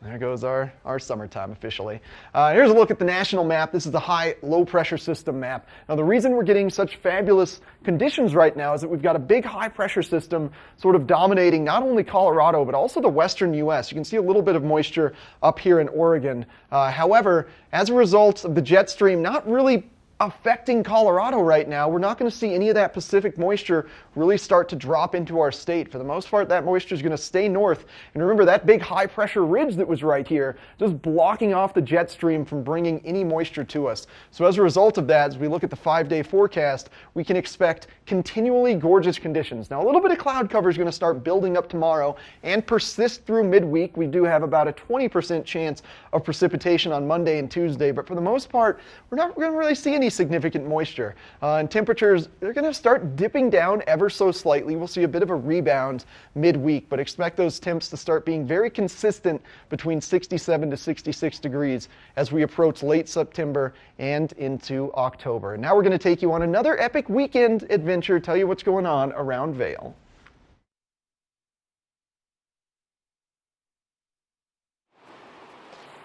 there goes our summertime officially. Here's a look at the national map. This is the high low pressure system map. Now the reason we're getting such fabulous conditions right now is that we've got a big high pressure system sort of dominating not only Colorado but also the western U.S. You can see a little bit of moisture up here in Oregon. However, as a result of the jet stream not really affecting Colorado right now, we're not going to see any of that Pacific moisture really start to drop into our state. For the most part, that moisture is going to stay north. And remember, that big high pressure ridge that was right here, just blocking off the jet stream from bringing any moisture to us. So as a result of that, as we look at the 5-day forecast, we can expect continually gorgeous conditions. Now, a little bit of cloud cover is going to start building up tomorrow and persist through midweek. We do have about a 20% chance of precipitation on Monday and Tuesday, but for the most part, we're not going to really see any significant moisture. And temperatures, they're going to start dipping down ever so slightly. We'll see a bit of a rebound midweek, but expect those temps to start being very consistent between 67 to 66 degrees as we approach late September and into October. And now we're going to take you on another epic weekend adventure, tell you what's going on around Vail.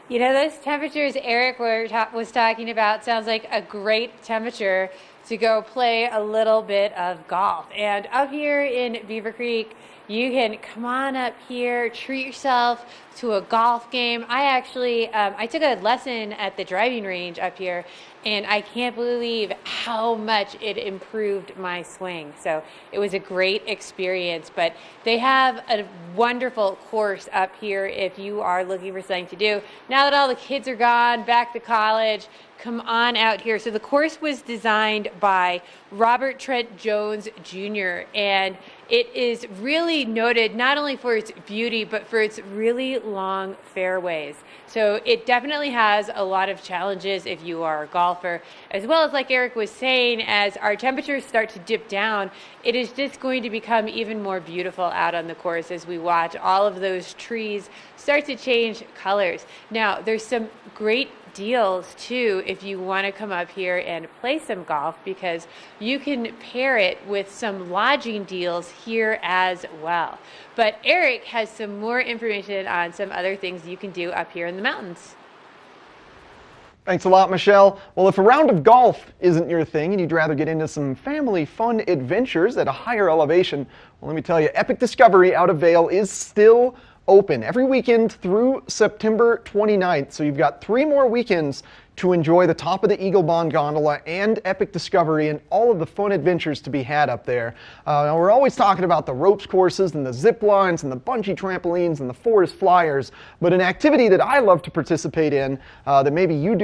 You know, those temperatures Eric was talking about sounds like a great temperature to go play a little bit of golf. And up here in Beaver Creek, you can come on up here, treat yourself to a golf game. I actually, I took a lesson at the driving range up here, and I can't believe how much it improved my swing. So it was a great experience, but they have a wonderful course up here if you are looking for something to do. Now that all the kids are gone, back to college, come on out here. So the course was designed by Robert Trent Jones Jr., and it is really noted not only for its beauty, but for its really long fairways. So it definitely has a lot of challenges if you are a golfer, as well as, like Eric was saying, as our temperatures start to dip down, it is just going to become even more beautiful out on the course as we watch all of those trees start to change colors. Now, there's some great deals too if you want to come up here and play some golf, because you can pair it with some lodging deals here as well. But Eric has some more information on some other things you can do up here in the mountains. Thanks a lot, Michelle. Well, if a round of golf isn't your thing and you'd rather get into some family fun adventures at a higher elevation, well, let me tell you, Epic Discovery out of Vail is still open every weekend through September 29th. So you've got 3 more weekends to enjoy the top of the Eagle Bond Gondola and Epic Discovery and all of the fun adventures to be had up there. Now we're always talking about the ropes courses and the zip lines and the bungee trampolines and the forest flyers, but an activity that I love to participate in that maybe you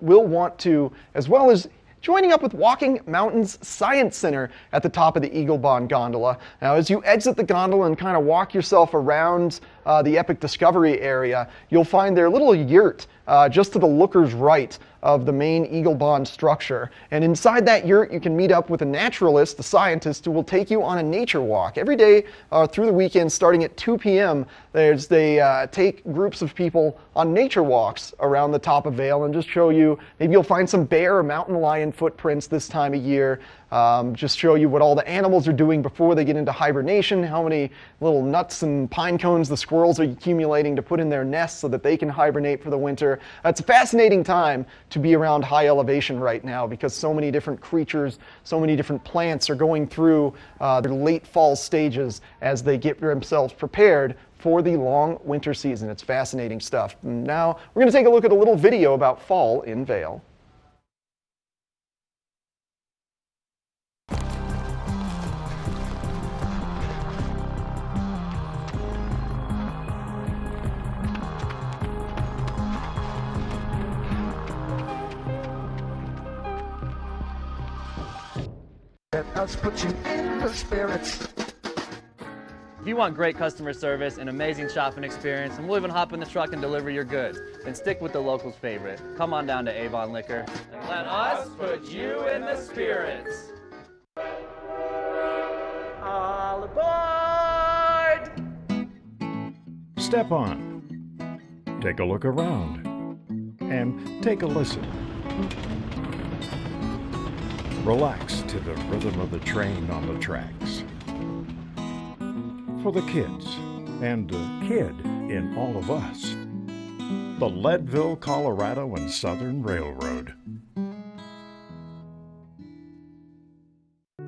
will want to, as well as joining up with Walking Mountains Science Center at the top of the Eagle Bond Gondola. Now, as you exit the gondola and kind of walk yourself around the Epic Discovery area, you'll find their little yurt just to the looker's right of the main Eagle Bond structure. And inside that yurt, you can meet up with a naturalist, the scientist, who will take you on a nature walk. Every day through the weekend, starting at 2 p.m., they take groups of people on nature walks around the top of Vail and just show you, maybe you'll find some bear or mountain lion footprints this time of year. Just show you what all the animals are doing before they get into hibernation, how many little nuts and pine cones the squirrels are accumulating to put in their nests so that they can hibernate for the winter. It's a fascinating time to be around high elevation right now because so many different creatures, so many different plants are going through their late fall stages as they get themselves prepared for the long winter season. It's fascinating stuff. Now we're going to take a look at a little video about fall in Vail. Let us put you in the spirits. If you want great customer service and amazing shopping experience, and we'll even hop in the truck and deliver your goods, then stick with the locals' favorite. Come on down to Avon Liquor and let us put you in the spirits. All aboard! Step on, take a look around, and take a listen. Relax to the rhythm of the train on the tracks. For the kids, and the kid in all of us, the Leadville, Colorado and Southern Railroad.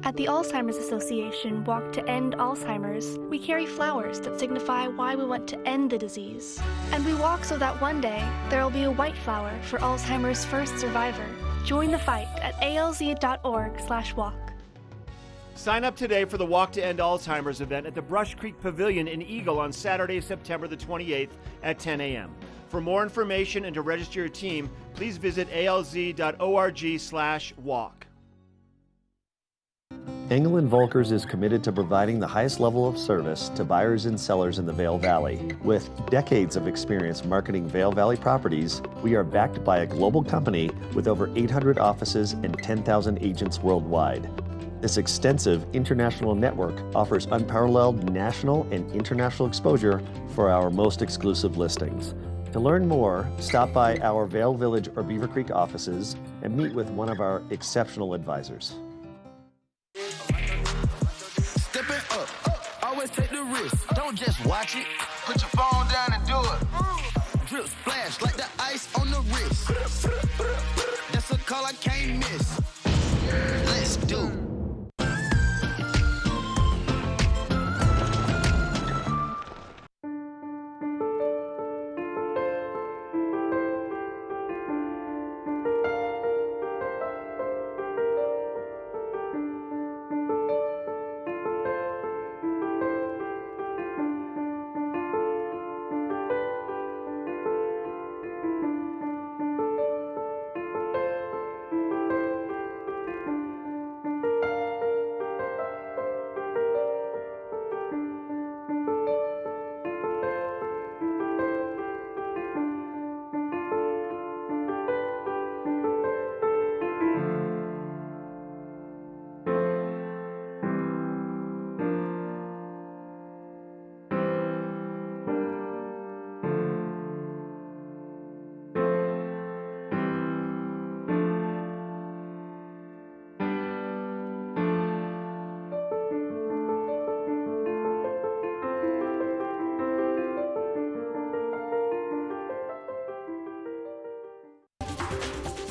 At the Alzheimer's Association Walk to End Alzheimer's, we carry flowers that signify why we want to end the disease. And we walk so that one day there will be a white flower for Alzheimer's first survivor. Join the fight at alz.org/walk. Sign up today for the Walk to End Alzheimer's event at the Brush Creek Pavilion in Eagle on Saturday, September the 28th at 10 a.m. For more information and to register your team, please visit alz.org/walk. Engel & Volkers is committed to providing the highest level of service to buyers and sellers in the Vail Valley. With decades of experience marketing Vail Valley properties, we are backed by a global company with over 800 offices and 10,000 agents worldwide. This extensive international network offers unparalleled national and international exposure for our most exclusive listings. To learn more, stop by our Vail Village or Beaver Creek offices and meet with one of our exceptional advisors. Stepping up, always take the risk. Don't just watch it. Put your phone down and do it. Drip splash like the ice on the wrist. That's a call I can't miss. Let's do.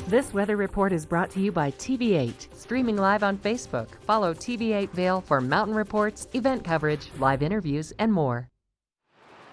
This weather report is brought to you by TV8, streaming live on Facebook. Follow TV8 Vail for mountain reports, event coverage, live interviews, and more.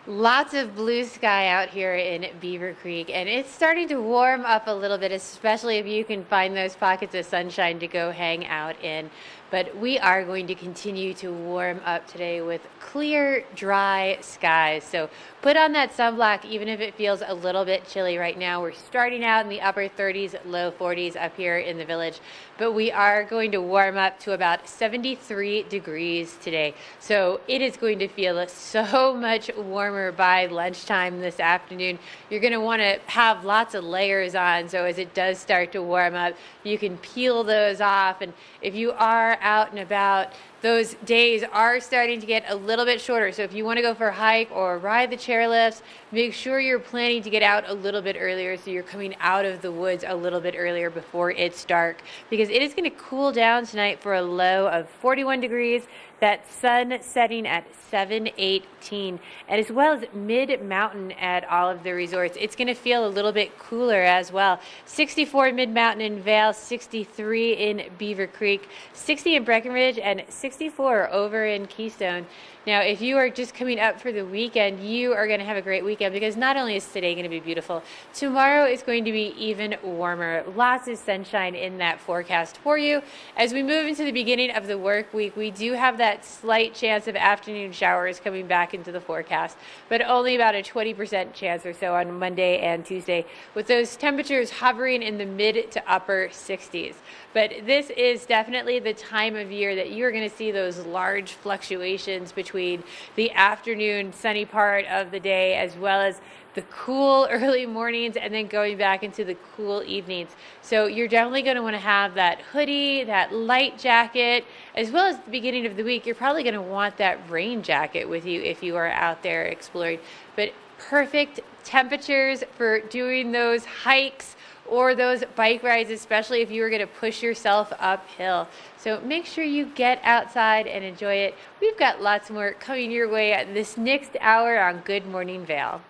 Lots of blue sky out here in Beaver Creek, and it's starting to warm up a little bit, especially if you can find those pockets of sunshine to go hang out in. But we are going to continue to warm up today with clear, dry skies. So put on that sunblock, even if it feels a little bit chilly right now. We're starting out in the upper 30s, low 40s up here in the village, but we are going to warm up to about 73 degrees today. So it is going to feel so much warmer by lunchtime this afternoon. You're going to want to have lots of layers on, so as it does start to warm up, you can peel those off. And if you are out and about, those days are starting to get a little bit shorter. So if you want to go for a hike or ride the chairlifts, make sure you're planning to get out a little bit earlier so you're coming out of the woods a little bit earlier before it's dark, because it is going to cool down tonight for a low of 41 degrees. That sun setting at 7:18, and as well as mid-mountain at all of the resorts. It's going to feel a little bit cooler as well. 64 mid-mountain in Vail, 63 in Beaver Creek, 60 in Breckenridge, and 64 over in Keystone. Now, if you are just coming up for the weekend, you are going to have a great weekend, because not only is today going to be beautiful, tomorrow is going to be even warmer. Lots of sunshine in that forecast for you. As we move into the beginning of the work week, we do have that slight chance of afternoon showers coming back into the forecast, but only about a 20% chance or so on Monday and Tuesday, with those temperatures hovering in the mid to upper 60s. But this is definitely the time of year that you're going to see those large fluctuations between between the afternoon sunny part of the day as well as the cool early mornings and then going back into the cool evenings. So you're definitely going to want to have that hoodie, that light jacket, as well as the beginning of the week. You're probably going to want that rain jacket with you if you are out there exploring. But perfect temperatures for doing those hikes or those bike rides, especially if you were going to push yourself uphill. So make sure you get outside and enjoy it. We've got lots more coming your way at this next hour on Good Morning Vail.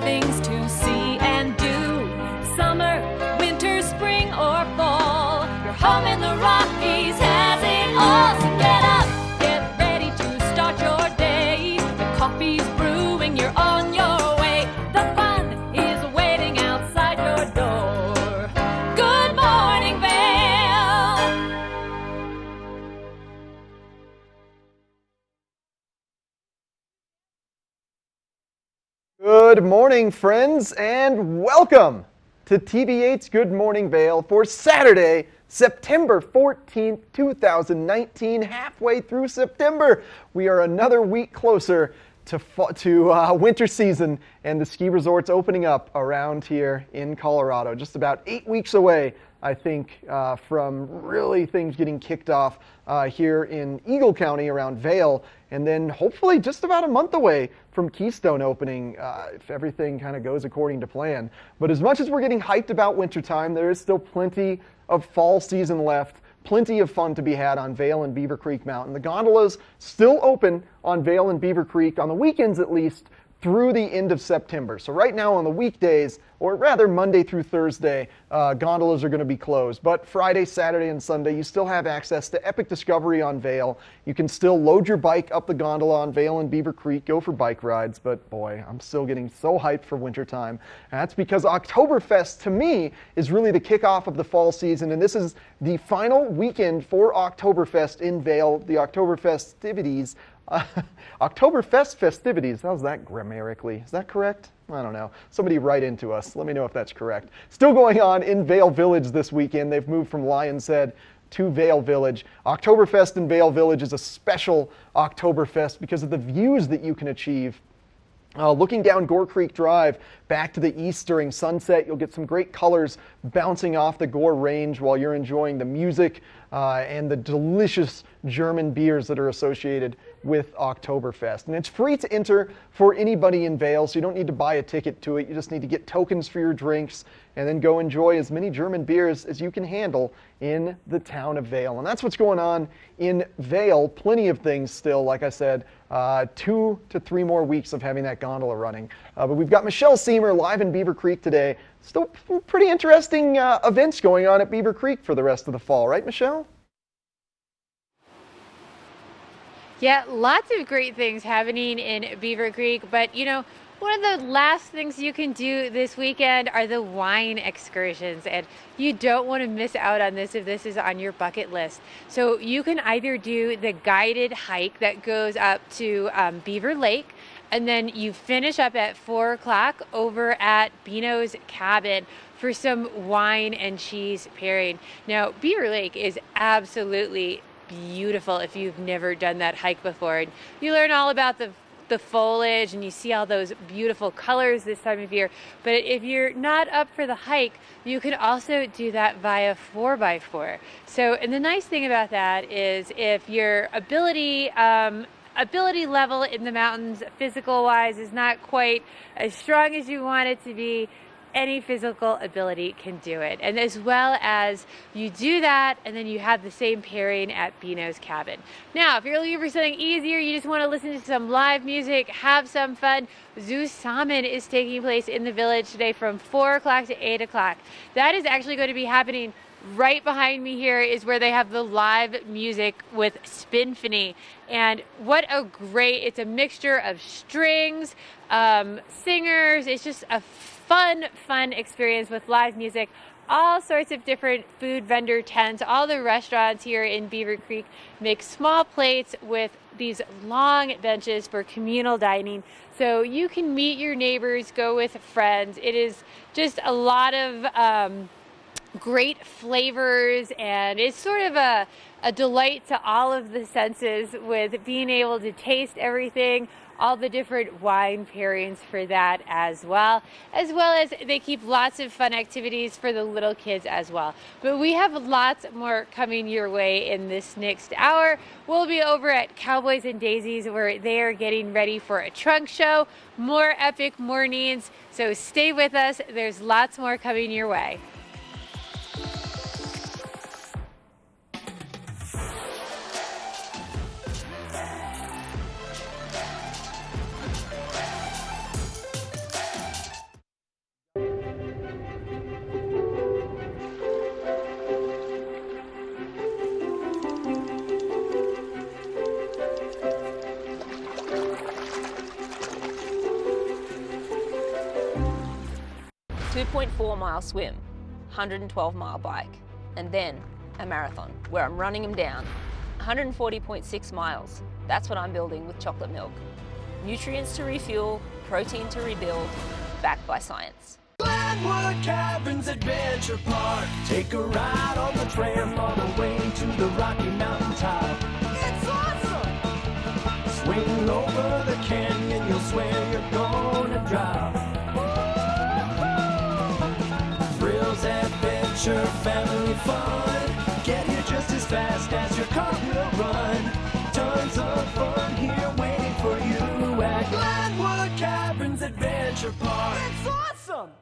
Things to see and do. Summer, winter, spring, or fall. Your home in the Rockies has it all. So get up, get ready to start your day. The coffee's brewing, you're on your way. The fun is waiting outside your door. Good morning, Vail. Good morning, friends, and welcome to TV8's Good Morning Vail for Saturday, September 14th, 2019. Halfway through September, we are another week closer to winter season and the ski resorts opening up around here in Colorado. Just about 8 weeks away, I think, from really things getting kicked off here in Eagle County around Vail, and then hopefully just about a month away from Keystone opening if everything kind of goes according to plan. But as much as we're getting hyped about wintertime, there is still plenty of fall season left. Plenty of fun to be had on Vail and Beaver Creek Mountain. The gondolas still open on Vail and Beaver Creek, on the weekends at least, through the end of September. So right now on the weekdays, or rather Monday through Thursday, gondolas are going to be closed. But Friday, Saturday, and Sunday, you still have access to Epic Discovery on Vail. You can still load your bike up the gondola on Vail and Beaver Creek, go for bike rides. But boy, I'm still getting so hyped for wintertime. And that's because Oktoberfest, to me, is really the kickoff of the fall season. And this is the final weekend for Oktoberfest in Vail. The Oktoberfest festivities. Oktoberfest festivities, how's that grammatically? Is that correct? I don't know. Somebody write into us. Let me know if that's correct. Still going on in Vail Village this weekend. They've moved from Lion's Head to Vail Village. Oktoberfest in Vail Village is a special Oktoberfest because of the views that you can achieve. Looking down Gore Creek Drive back to the east during sunset, you'll get some great colors bouncing off the Gore Range while you're enjoying the music and the delicious German beers that are associated with Oktoberfest. And it's free to enter for anybody in Vail, so you don't need to buy a ticket to it. You just need to get tokens for your drinks and then go enjoy as many German beers as you can handle in the town of Vail. And that's what's going on in Vail. Plenty of things still, like I said, 2 to 3 more weeks of having that gondola running. But we've got Michelle Seymour live in Beaver Creek today. Still pretty interesting events going on at Beaver Creek for the rest of the fall, right, Michelle? Yeah, lots of great things happening in Beaver Creek, but you know, one of the last things you can do this weekend are the wine excursions, and you don't want to miss out on this if this is on your bucket list. So you can either do the guided hike that goes up to Beaver Lake, and then you finish up at 4 o'clock over at Bino's Cabin for some wine and cheese pairing. Now, Beaver Lake is absolutely beautiful if you've never done that hike before. And you learn all about the foliage and you see all those beautiful colors this time of year. But if you're not up for the hike, you can also do that via 4x4. So, and the nice thing about that is if your ability level in the mountains physical wise is not quite as strong as you want it to be, any physical ability can do it. And as well as you do that, and then you have the same pairing at Bino's Cabin. Now, if you're looking for something easier, you just want to listen to some live music, have some fun, Zoo Salmon is taking place in the village today from 4 o'clock to 8 o'clock. That is actually going to be happening right behind me. Here is where they have the live music with Spinfony. And what a great, it's a mixture of strings, singers. It's just a fun experience with live music, all sorts of different food vendor tents. All the restaurants here in Beaver Creek make small plates with these long benches for communal dining, so you can meet your neighbors, go with friends. It is just a lot of great flavors, and it's sort of a delight to all of the senses with being able to taste everything, all the different wine pairings for that as well as they keep lots of fun activities for the little kids as well. But we have lots more coming your way in this next hour. We'll be over at Cowboys and Daisies, where they are getting ready for a trunk show, more epic mornings, so stay with us. There's lots more coming your way. .4-mile swim, 112-mile bike, and then a marathon where I'm running them down. 140.6 miles. That's what I'm building with chocolate milk. Nutrients to refuel, protein to rebuild, backed by science. Glenwood Caverns Adventure Park. Take a ride on the tram all the way to the Rocky Mountain top. It's awesome! Swing over the canyon, you'll swear you're gonna drop. Thrills, adventure, family fun. Get here just as fast as your car will run. Tons of fun here waiting for you at Glenwood Caverns Adventure Park. It's awesome!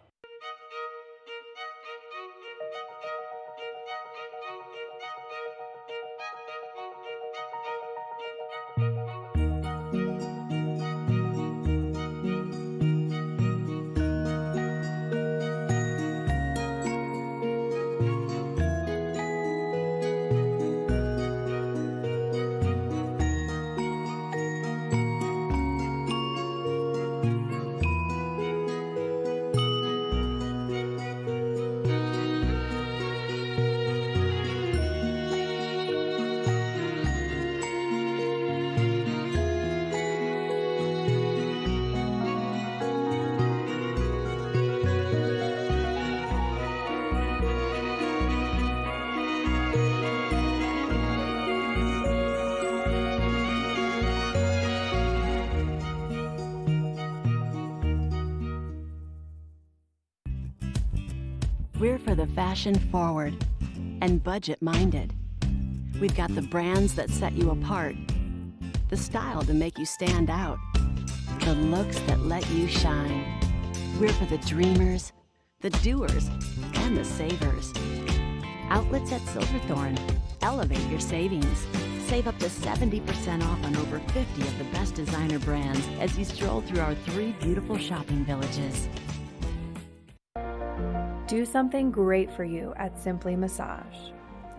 We're for the fashion forward and budget minded. We've got the brands that set you apart, the style to make you stand out, the looks that let you shine. We're for the dreamers, the doers, and the savers. Outlets at Silverthorne. Elevate your savings. Save up to 70% off on over 50 of the best designer brands as you stroll through our 3 beautiful shopping villages. Do something great for you at Simply Massage.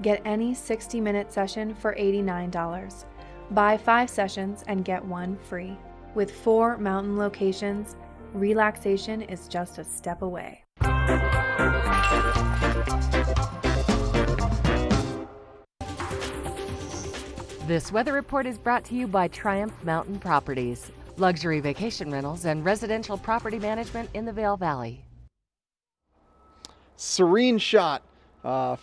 Get any 60-minute session for $89. Buy 5 sessions and get 1 free. With 4 mountain locations, relaxation is just a step away. This weather report is brought to you by Triumph Mountain Properties, luxury vacation rentals and residential property management in the Vail Valley. Serene shot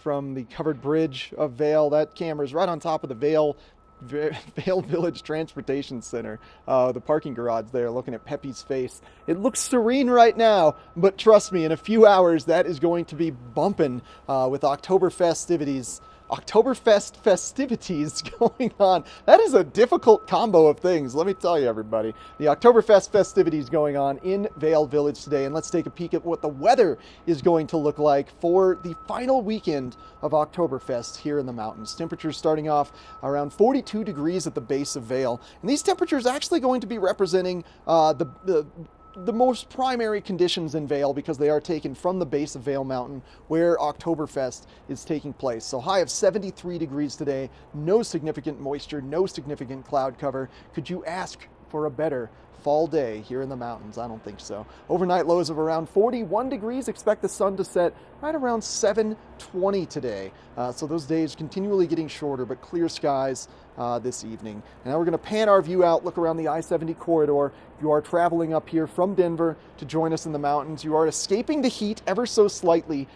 from the covered bridge of Vail. That camera's right on top of the Vail Village Transportation Center, the parking garage there, looking at Pepe's face. It looks serene right now, but trust me, in a few hours that is going to be bumping with Oktoberfest festivities going on. That is a difficult combo of things, let me tell you, everybody. The Oktoberfest festivities going on in Vail Village today, and let's take a peek at what the weather is going to look like for the final weekend of Oktoberfest here in the mountains. Temperatures starting off around 42 degrees at the base of Vail, and these temperatures actually going to be representing the most primary conditions in Vail because they are taken from the base of Vail Mountain where Oktoberfest is taking place. So high of 73 degrees today, no significant moisture, no significant cloud cover. Could you ask for a better fall day here in the mountains? I don't think so. Overnight lows of around 41 degrees. Expect the sun to set right around 7:20 today. So those days continually getting shorter, but clear skies this evening. And now we're going to pan our view out, look around the I-70 corridor. If you are traveling up here from Denver to join us in the mountains, you are escaping the heat ever so slightly.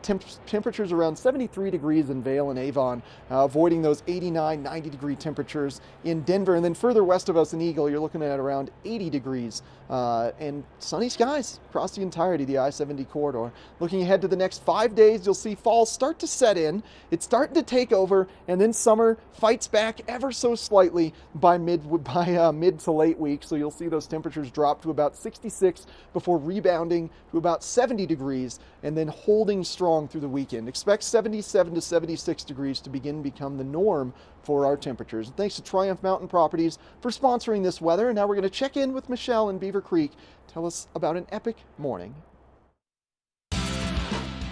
Temperatures around 73 degrees in Vail and Avon, avoiding those 89, 90 degree temperatures in Denver. And then further west of us in Eagle, you're looking at around 80 degrees and sunny skies across the entirety of the I-70 corridor. Looking ahead to the next 5 days, you'll see fall start to set in. It's starting to take over, and then summer fights back ever so slightly by mid to late week. So you'll see those temperatures drop to about 66 before rebounding to about 70 degrees and then holding strong through the weekend. Expect 77 to 76 degrees to become the norm for our temperatures. And thanks to Triumph Mountain Properties for sponsoring this weather. And now we're going to check in with Michelle in Beaver Creek. Tell us about an epic morning.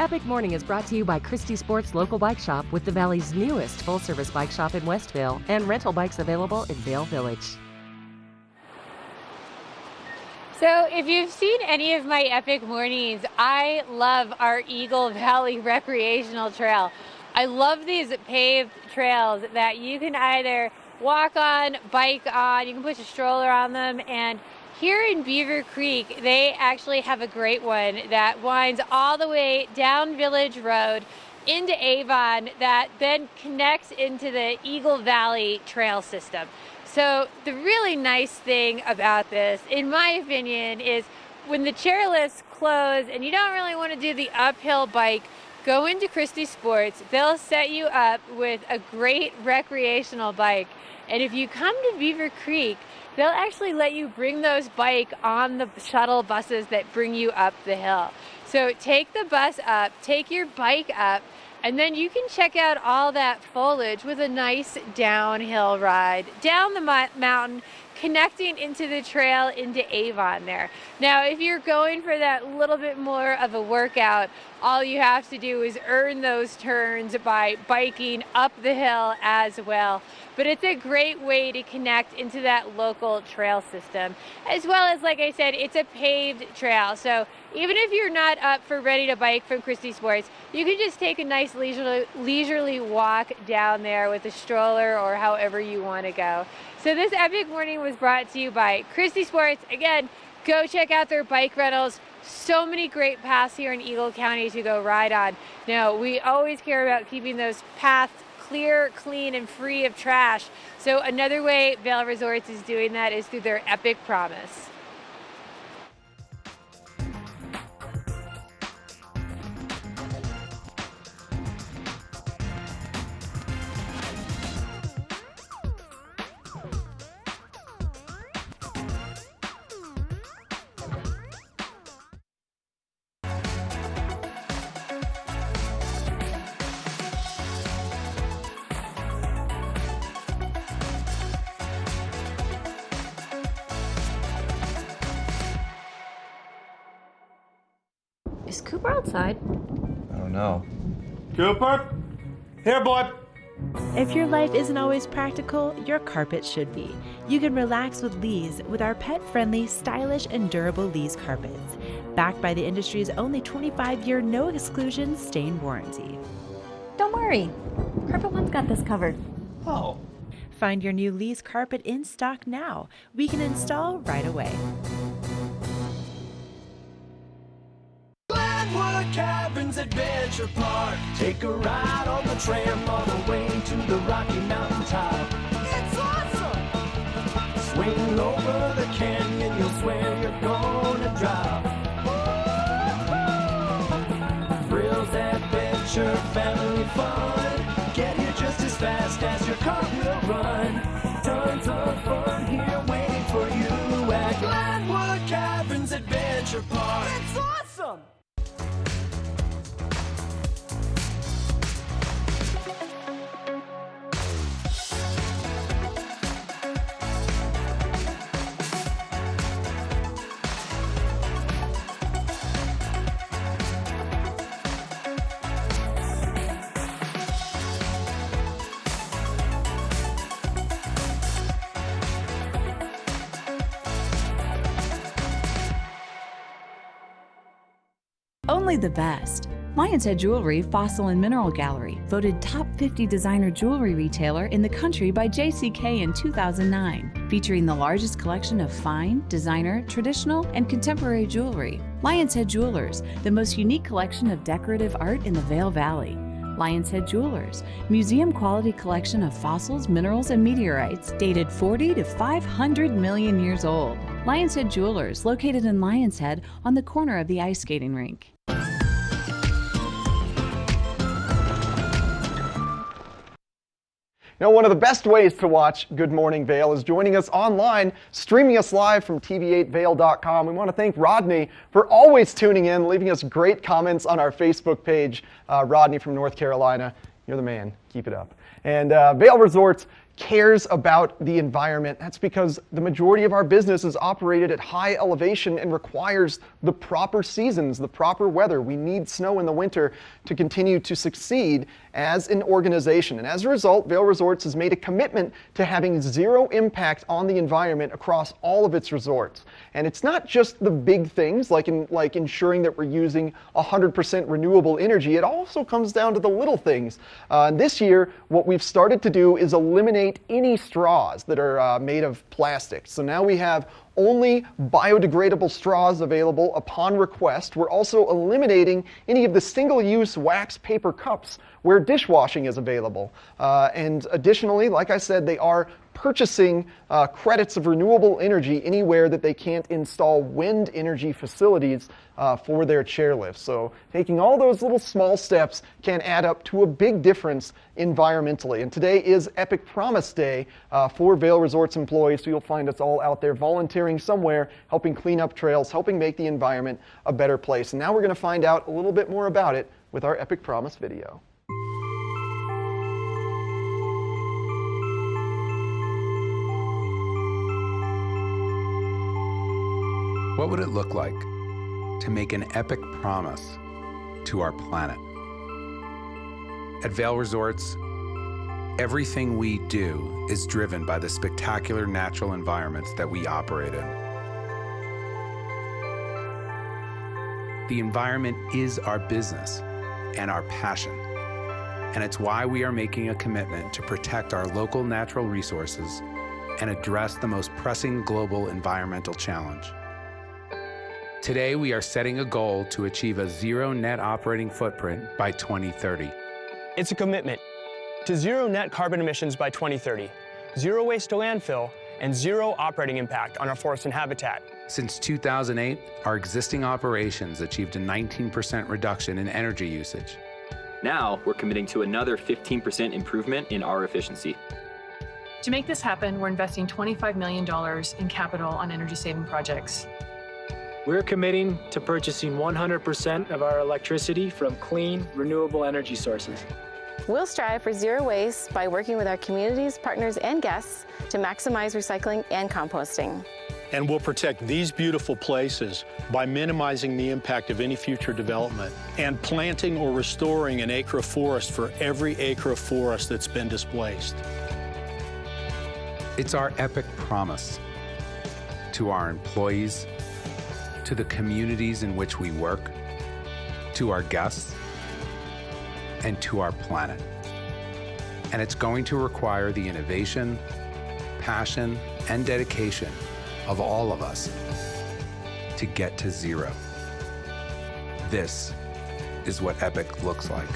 Epic Morning is brought to you by Christie Sports Local Bike Shop, with the Valley's newest full-service bike shop in Westville and rental bikes available in Vail Village. So if you've seen any of my Epic Mornings, I love our Eagle Valley Recreational Trail. I love these paved trails that you can either walk on, bike on, you can push a stroller on them, and here in Beaver Creek, they actually have a great one that winds all the way down Village Road into Avon that then connects into the Eagle Valley Trail System. So the really nice thing about this, in my opinion, is when the chairlifts close and you don't really want to do the uphill bike, go into Christie Sports. They'll set you up with a great recreational bike. And if you come to Beaver Creek, they'll actually let you bring those bike on the shuttle buses that bring you up the hill. So take the bus up, take your bike up, and then you can check out all that foliage with a nice downhill ride down the mountain, connecting into the trail into Avon there. Now, if you're going for that little bit more of a workout, all you have to do is earn those turns by biking up the hill as well. But it's a great way to connect into that local trail system. As well as, like I said, it's a paved trail. So even if you're not up for ready to bike from Christie Sports, you can just take a nice leisurely walk down there with a stroller or however you want to go. So this Epic Morning was brought to you by Christie Sports. Again, go check out their bike rentals. So many great paths here in Eagle County to go ride on. Now, we always care about keeping those paths clear, clean, and free of trash. So another way Vail Resorts is doing that is through their Epic Promise. Is Cooper outside? I don't know. Cooper? Here, boy. If your life isn't always practical, your carpet should be. You can relax with Lee's with our pet-friendly, stylish, and durable Lee's carpets. Backed by the industry's only 25-year no-exclusion stain warranty. Don't worry. Carpet One's got this covered. Oh. Find your new Lee's carpet in stock now. We can install right away. Glenwood Caverns Adventure Park. Take a ride on the tram all the way to the Rocky Mountain top. It's awesome! Swing over the canyon, you'll swear you're gonna drop. Thrills, adventure, family fun. Get here just as fast as your car will run. Tons of fun here waiting for you at Glenwood Caverns Adventure Park. It's awesome! Only the best. Lion's Head Jewelry Fossil and Mineral Gallery, voted top 50 designer jewelry retailer in the country by JCK in 2009, featuring the largest collection of fine, designer, traditional, and contemporary jewelry. Lion's Head Jewelers, the most unique collection of decorative art in the Vail Valley. Lion's Head Jewelers, museum quality collection of fossils, minerals, and meteorites dated 40 to 500 million years old. Lion's Head Jewelers, located in Lion's Head on the corner of the ice skating rink. You know, one of the best ways to watch Good Morning Vail is joining us online, streaming us live from TV8Vail.com. We want to thank Rodney for always tuning in, leaving us great comments on our Facebook page. Rodney from North Carolina, you're the man. Keep it up. And Vail Resorts cares about the environment. That's because the majority of our business is operated at high elevation and requires the proper seasons, the proper weather. We need snow in the winter to continue to succeed as an organization. And as a result, Vail Resorts has made a commitment to having zero impact on the environment across all of its resorts. And it's not just the big things like ensuring that we're using 100% renewable energy. It also comes down to the little things. This year, what we've started to do is eliminate any straws that are made of plastic. So now we have only biodegradable straws available upon request. We're also eliminating any of the single-use wax paper cups where dishwashing is available. And additionally, like I said, they are purchasing credits of renewable energy anywhere that they can't install wind energy facilities for their chairlifts. So taking all those little small steps can add up to a big difference environmentally. And today is Epic Promise Day for Vail Resorts employees, so you'll find us all out there volunteering somewhere, helping clean up trails, helping make the environment a better place. And now we're going to find out a little bit more about it with our Epic Promise video. What would it look like to make an epic promise to our planet? At Vail Resorts, everything we do is driven by the spectacular natural environments that we operate in. The environment is our business and our passion, and it's why we are making a commitment to protect our local natural resources and address the most pressing global environmental challenge. Today, we are setting a goal to achieve a zero net operating footprint by 2030. It's a commitment to zero net carbon emissions by 2030, zero waste to landfill, and zero operating impact on our forests and habitat. Since 2008, our existing operations achieved a 19% reduction in energy usage. Now, we're committing to another 15% improvement in our efficiency. To make this happen, we're investing $25 million in capital on energy-saving projects. We're committing to purchasing 100% of our electricity from clean, renewable energy sources. We'll strive for zero waste by working with our communities, partners, and guests to maximize recycling and composting. And we'll protect these beautiful places by minimizing the impact of any future development and planting or restoring an acre of forest for every acre of forest that's been displaced. It's our epic promise to our employees, to the communities in which we work, to our guests, and to our planet. And it's going to require the innovation, passion, and dedication of all of us to get to zero. This is what epic looks like.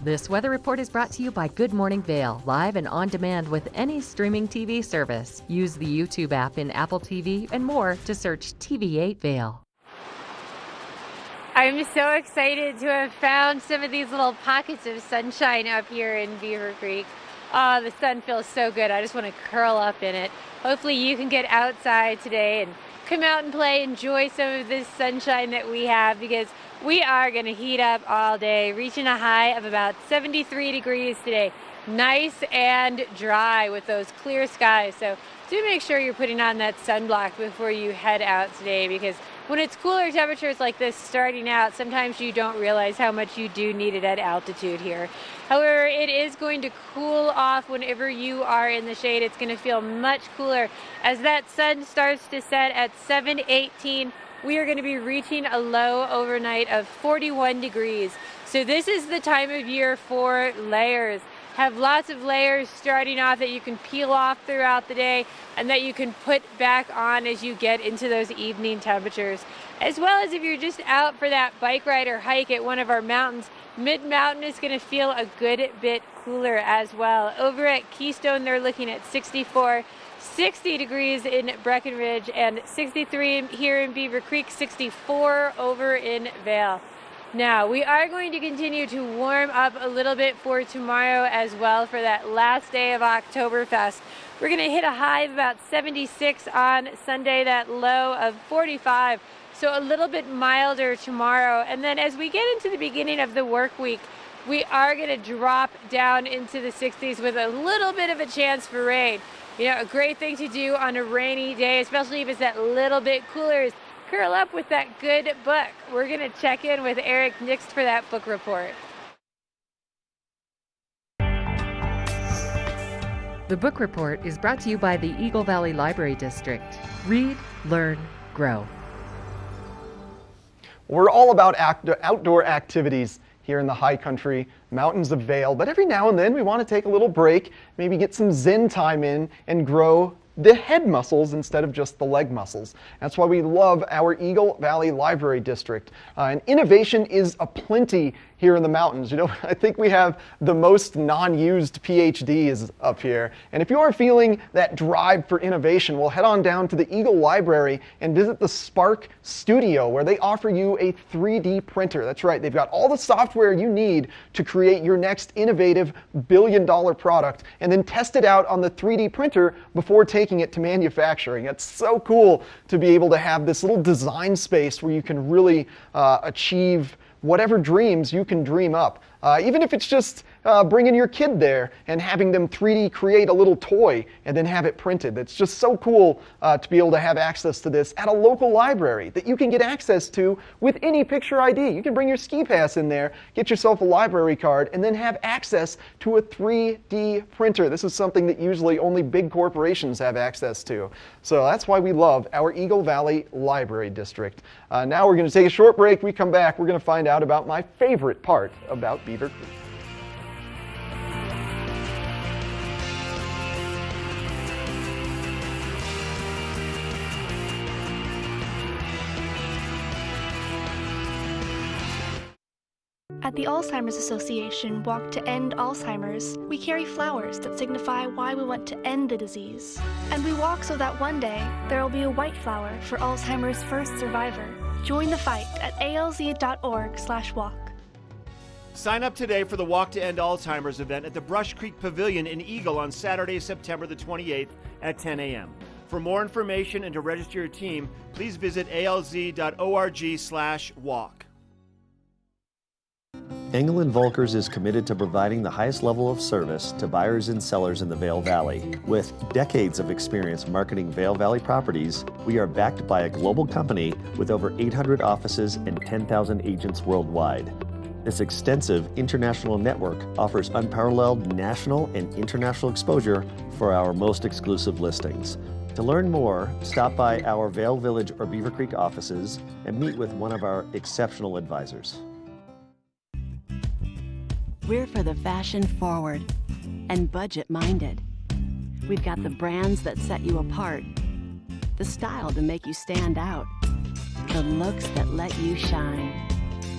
This weather report is brought to you by Good Morning Vail, live and on demand with any streaming TV service. Use the YouTube app in Apple TV and more to search TV8 Vail. I'm so excited to have found some of these little pockets of sunshine up here in Beaver Creek. Oh, the sun feels so good. I just want to curl up in it. Hopefully you can get outside today and come out and play, enjoy some of this sunshine that we have, because we are going to heat up all day, reaching a high of about 73 degrees today. nice and dry with those clear skies. So do make sure you're putting on that sunblock before you head out today, because when it's cooler temperatures like this starting out, sometimes you don't realize how much you do need it at altitude here. However, it is going to cool off whenever you are in the shade. It's going to feel much cooler as that sun starts to set at 7:18. We are going to be reaching a low overnight of 41 degrees. So this is the time of year for layers. Have lots of layers starting off that you can peel off throughout the day and that you can put back on as you get into those evening temperatures. As well as if you're just out for that bike ride or hike at one of our mountains, mid-mountain is going to feel a good bit cooler as well. Over at Keystone, they're looking at 64, 60 degrees in Breckenridge, and 63 here in Beaver Creek, 64 over in Vail. Now, we are going to continue to warm up a little bit for tomorrow as well for that last day of Oktoberfest. We're going to hit a high of about 76 on Sunday, that low of 45. So a little bit milder tomorrow. And then as we get into the beginning of the work week, we are going to drop down into the 60s with a little bit of a chance for rain. You know, a great thing to do on a rainy day, especially if it's that little bit cooler, is curl up with that good book. We're going to check in with Eric next for that book report. The book report is brought to you by the Eagle Valley Library District. Read, learn, grow. We're all about outdoor activities here in the high country mountains of Vail, but every now and then we want to take a little break, maybe get some Zen time in and grow the head muscles instead of just the leg muscles. That's why we love our Eagle Valley Library District. And innovation is aplenty here in the mountains. You know, I think we have the most non-used PhDs up here. And if you are feeling that drive for innovation, well, head on down to the Eagle Library and visit the Spark Studio, where they offer you a 3D printer. That's right, they've got all the software you need to create your next innovative billion-dollar product, and then test it out on the 3D printer before taking it to manufacturing. It's so cool to be able to have this little design space where you can really achieve whatever dreams you can dream up. Even if it's just bringing your kid there and having them 3D create a little toy and then have it printed. It's just so cool to be able to have access to this at a local library that you can get access to with any picture ID. You can bring your ski pass in there, get yourself a library card, and then have access to a 3D printer. This is something that usually only big corporations have access to. So that's why we love our Eagle Valley Library District. Now we're going to take a short break. We come back, we're going to find out about my favorite part about Beaver Creek. At the Alzheimer's Association Walk to End Alzheimer's, we carry flowers that signify why we want to end the disease. And we walk so that one day there will be a white flower for Alzheimer's first survivor. Join the fight at alz.org/walk. Sign up today for the Walk to End Alzheimer's event at the Brush Creek Pavilion in Eagle on Saturday, September the 28th at 10 a.m. For more information and to register your team, please visit alz.org/walk. Engel & Volkers is committed to providing the highest level of service to buyers and sellers in the Vail Valley. With decades of experience marketing Vail Valley properties, we are backed by a global company with over 800 offices and 10,000 agents worldwide. This extensive international network offers unparalleled national and international exposure for our most exclusive listings. To learn more, stop by our Vail Village or Beaver Creek offices and meet with one of our exceptional advisors. We're for the fashion forward and budget minded. We've got the brands that set you apart, the style to make you stand out, the looks that let you shine.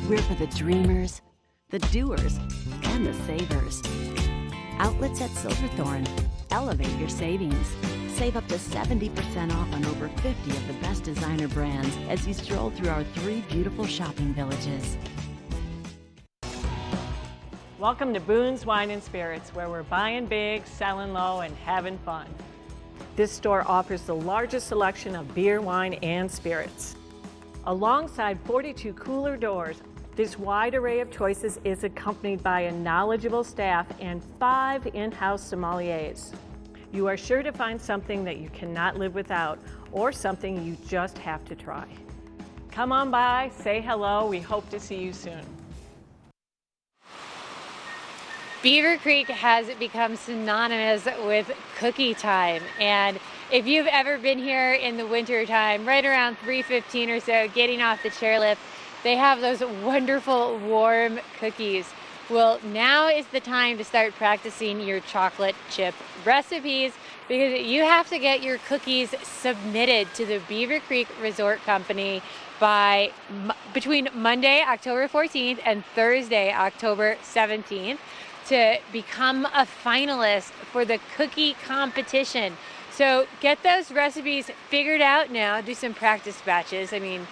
We're for the dreamers, the doers, and the savers. Outlets at Silverthorne. Elevate your savings. Save up to 70% off on over 50 of the best designer brands as you stroll through our 3 beautiful shopping villages. Welcome to Boone's Wine and Spirits, where we're buying big, selling low, and having fun. This store offers the largest selection of beer, wine, and spirits. Alongside 42 cooler doors, This wide array of choices is accompanied by a knowledgeable staff and 5 in-house sommeliers. You are sure to find something that you cannot live without or something you just have to try. Come on by, say hello. We hope to see you soon. Beaver Creek has become synonymous with cookie time, and if you've ever been here in the winter time, right around 3:15 or so, getting off the chairlift, they have those wonderful warm cookies. Well, now is the time to start practicing your chocolate chip recipes, because you have to get your cookies submitted to the Beaver Creek Resort Company by between Monday, October 14th and Thursday, October 17th. To become a finalist for the cookie competition. So get those recipes figured out now, do some practice batches. I mean,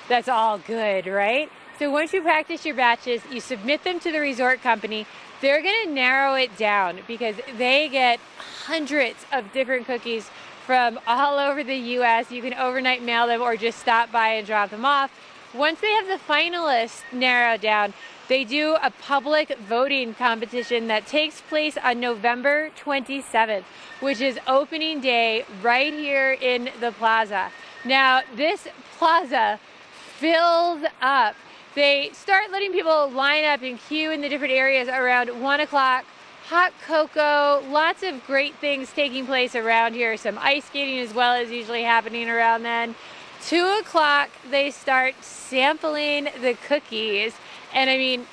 that's all good, right? So once you practice your batches, you submit them to the resort company. They're gonna narrow it down because they get hundreds of different cookies from all over the US. You can overnight mail them or just stop by and drop them off. Once they have the finalists narrowed down, they do a public voting competition that takes place on November 27th, which is opening day right here in the plaza. Now, this plaza fills up. They start letting people line up and queue in the different areas around 1 o'clock. Hot cocoa, lots of great things taking place around here. Some ice skating as well is usually happening around then. 2 o'clock, they start sampling the cookies. And I mean,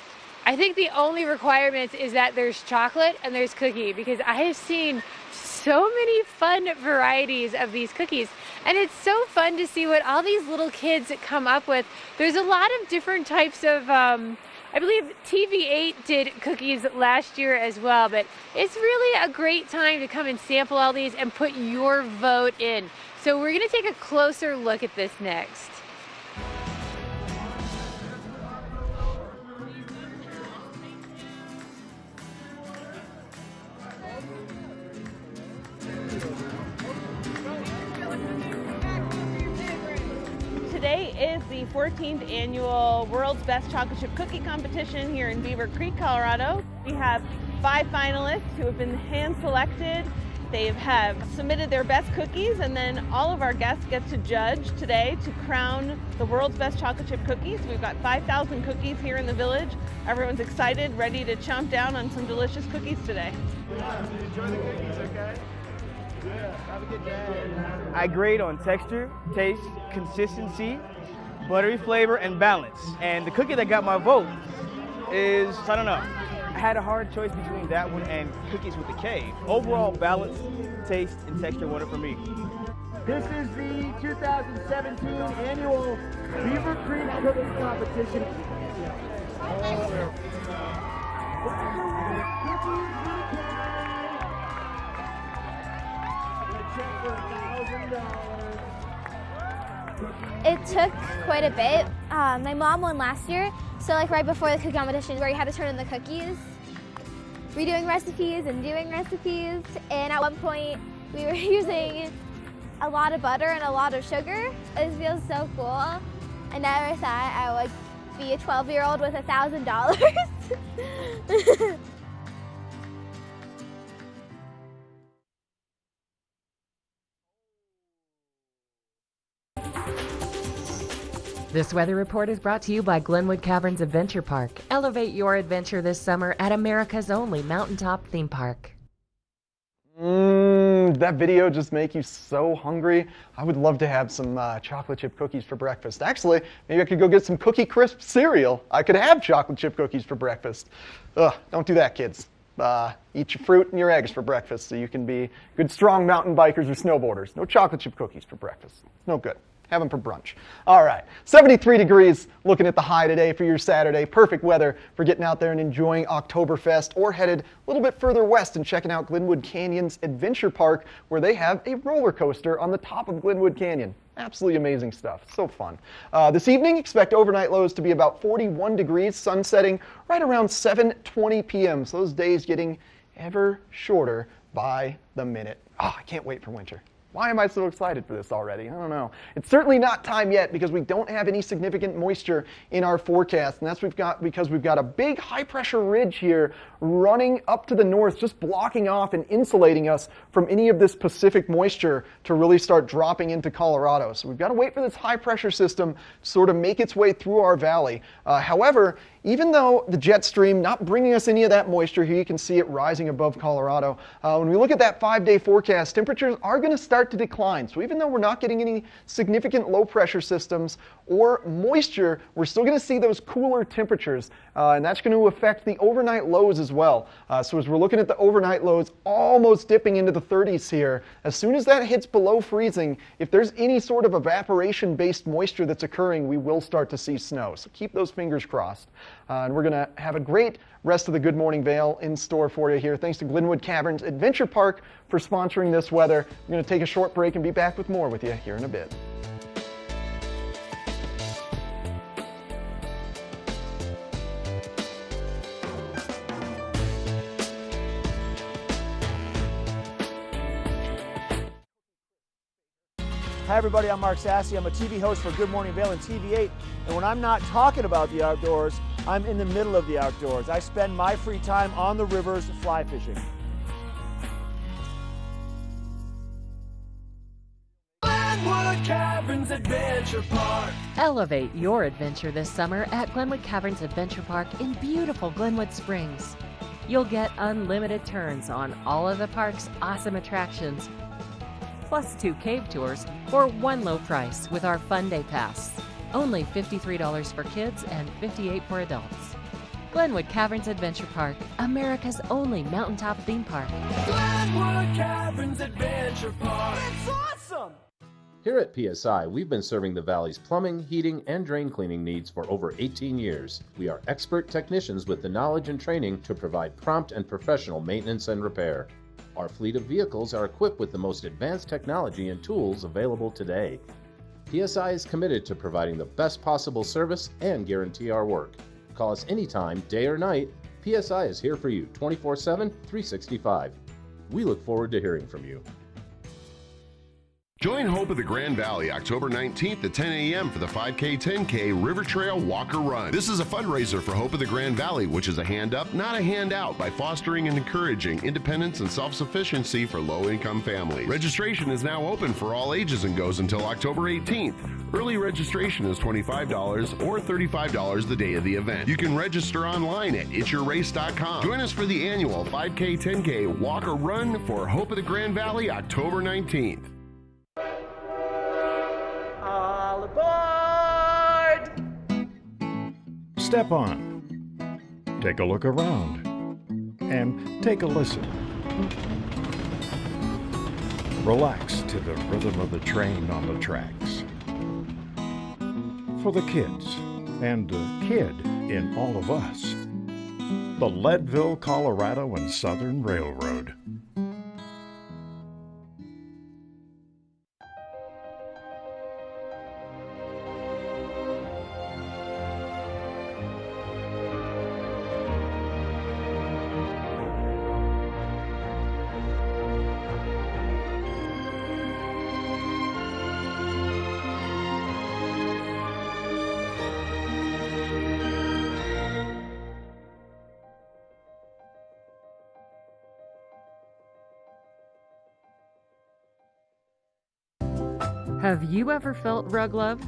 I think the only requirement is that there's chocolate and there's cookie, because I have seen so many fun varieties of these cookies. And it's so fun to see what all these little kids come up with. There's a lot of different types of, I believe TV8 did cookies last year as well, but it's really a great time to come and sample all these and put your vote in. So we're gonna take a closer look at this next. Today is the 14th annual World's Best Chocolate Chip Cookie Competition here in Beaver Creek, Colorado. We have 5 finalists who have been hand-selected. They have submitted their best cookies, and then all of our guests get to judge today to crown the world's best chocolate chip cookies. We've got 5,000 cookies here in the village. Everyone's excited, ready to chomp down on some delicious cookies today. Enjoy the cookies, okay? Yeah, have a good day. I grade on texture, taste, consistency, buttery flavor, and balance. And the cookie that got my vote is, I don't know. I had a hard choice between that one and cookies with the K. Overall balance, taste, and texture won it for me. This is the 2017 annual Beaver Creek Cookie Competition. It took quite a bit. My mom won last year, so like right before the cookie competition where you had to turn in the cookies, redoing recipes and doing recipes, and at one point we were using a lot of butter and a lot of sugar. It feels so cool. I never thought I would be a 12-year-old with $1,000. This weather report is brought to you by Glenwood Caverns Adventure Park. Elevate your adventure this summer at America's only mountaintop theme park. That video just make you so hungry. I would love to have some chocolate chip cookies for breakfast. Actually, maybe I could go get some Cookie Crisp cereal. I could have chocolate chip cookies for breakfast. Ugh, don't do that, kids. Eat your fruit and your eggs for breakfast so you can be good, strong mountain bikers or snowboarders. No chocolate chip cookies for breakfast. It's no good. Have them for brunch. All right, 73 degrees looking at the high today for your Saturday. Perfect weather for getting out there and enjoying Oktoberfest, or headed a little bit further west and checking out Glenwood Canyon's Adventure Park, where they have a roller coaster on the top of Glenwood Canyon. Absolutely amazing stuff. So fun. This evening, expect overnight lows to be about 41 degrees, sun setting right around 7:20 p.m. So those days getting ever shorter by the minute. I can't wait for winter. Why am I so excited for this already? I don't know. It's certainly not time yet because we don't have any significant moisture in our forecast, and that's because we've got a big high-pressure ridge here running up to the north, just blocking off and insulating us from any of this Pacific moisture to really start dropping into Colorado. So we've got to wait for this high-pressure system to sort of make its way through our valley. However, even though the jet stream not bringing us any of that moisture, here you can see it rising above Colorado. When we look at that 5-day forecast, temperatures are going to start to decline. So even though we're not getting any significant low pressure systems or moisture, we're still going to see those cooler temperatures, and that's going to affect the overnight lows as well. So as we're looking at the overnight lows almost dipping into the 30s here, as soon as that hits below freezing, if there's any sort of evaporation-based moisture that's occurring, we will start to see snow. So keep those fingers crossed. And we're going to have a great rest of the Good Morning Vail in store for you here. Thanks to Glenwood Caverns Adventure Park for sponsoring this weather. We're going to take a short break and be back with more with you here in a bit. Hi everybody, I'm Mark Sassy. I'm a TV host for Good Morning Vail and TV8. And when I'm not talking about the outdoors, I'm in the middle of the outdoors. I spend my free time on the rivers fly fishing. Glenwood Caverns Adventure Park. Elevate your adventure this summer at Glenwood Caverns Adventure Park in beautiful Glenwood Springs. You'll get unlimited turns on all of the park's awesome attractions, plus 2 cave tours for one low price with our Fun Day Pass. Only $53 for kids and $58 for adults. Glenwood Caverns Adventure Park, America's only mountaintop theme park. Glenwood Caverns Adventure Park. It's awesome! Here at PSI, we've been serving the Valley's plumbing, heating, and drain cleaning needs for over 18 years. We are expert technicians with the knowledge and training to provide prompt and professional maintenance and repair. Our fleet of vehicles are equipped with the most advanced technology and tools available today. PSI is committed to providing the best possible service and guarantee our work. Call us anytime, day or night. PSI is here for you 24/7, 365. We look forward to hearing from you. Join Hope of the Grand Valley October 19th at 10 a.m. for the 5K 10K River Trail Walker Run. This is a fundraiser for Hope of the Grand Valley, which is a hand up, not a handout, by fostering and encouraging independence and self-sufficiency for low-income families. Registration is now open for all ages and goes until October 18th. Early registration is $25 or $35 the day of the event. You can register online at itsyourrace.com. Join us for the annual 5K 10K Walker Run for Hope of the Grand Valley October 19th. All aboard! Step on, take a look around, and take a listen. Relax to the rhythm of the train on the tracks. For the kids, and the kid in all of us, the Leadville, Colorado and Southern Railroad. Have you ever felt rug love?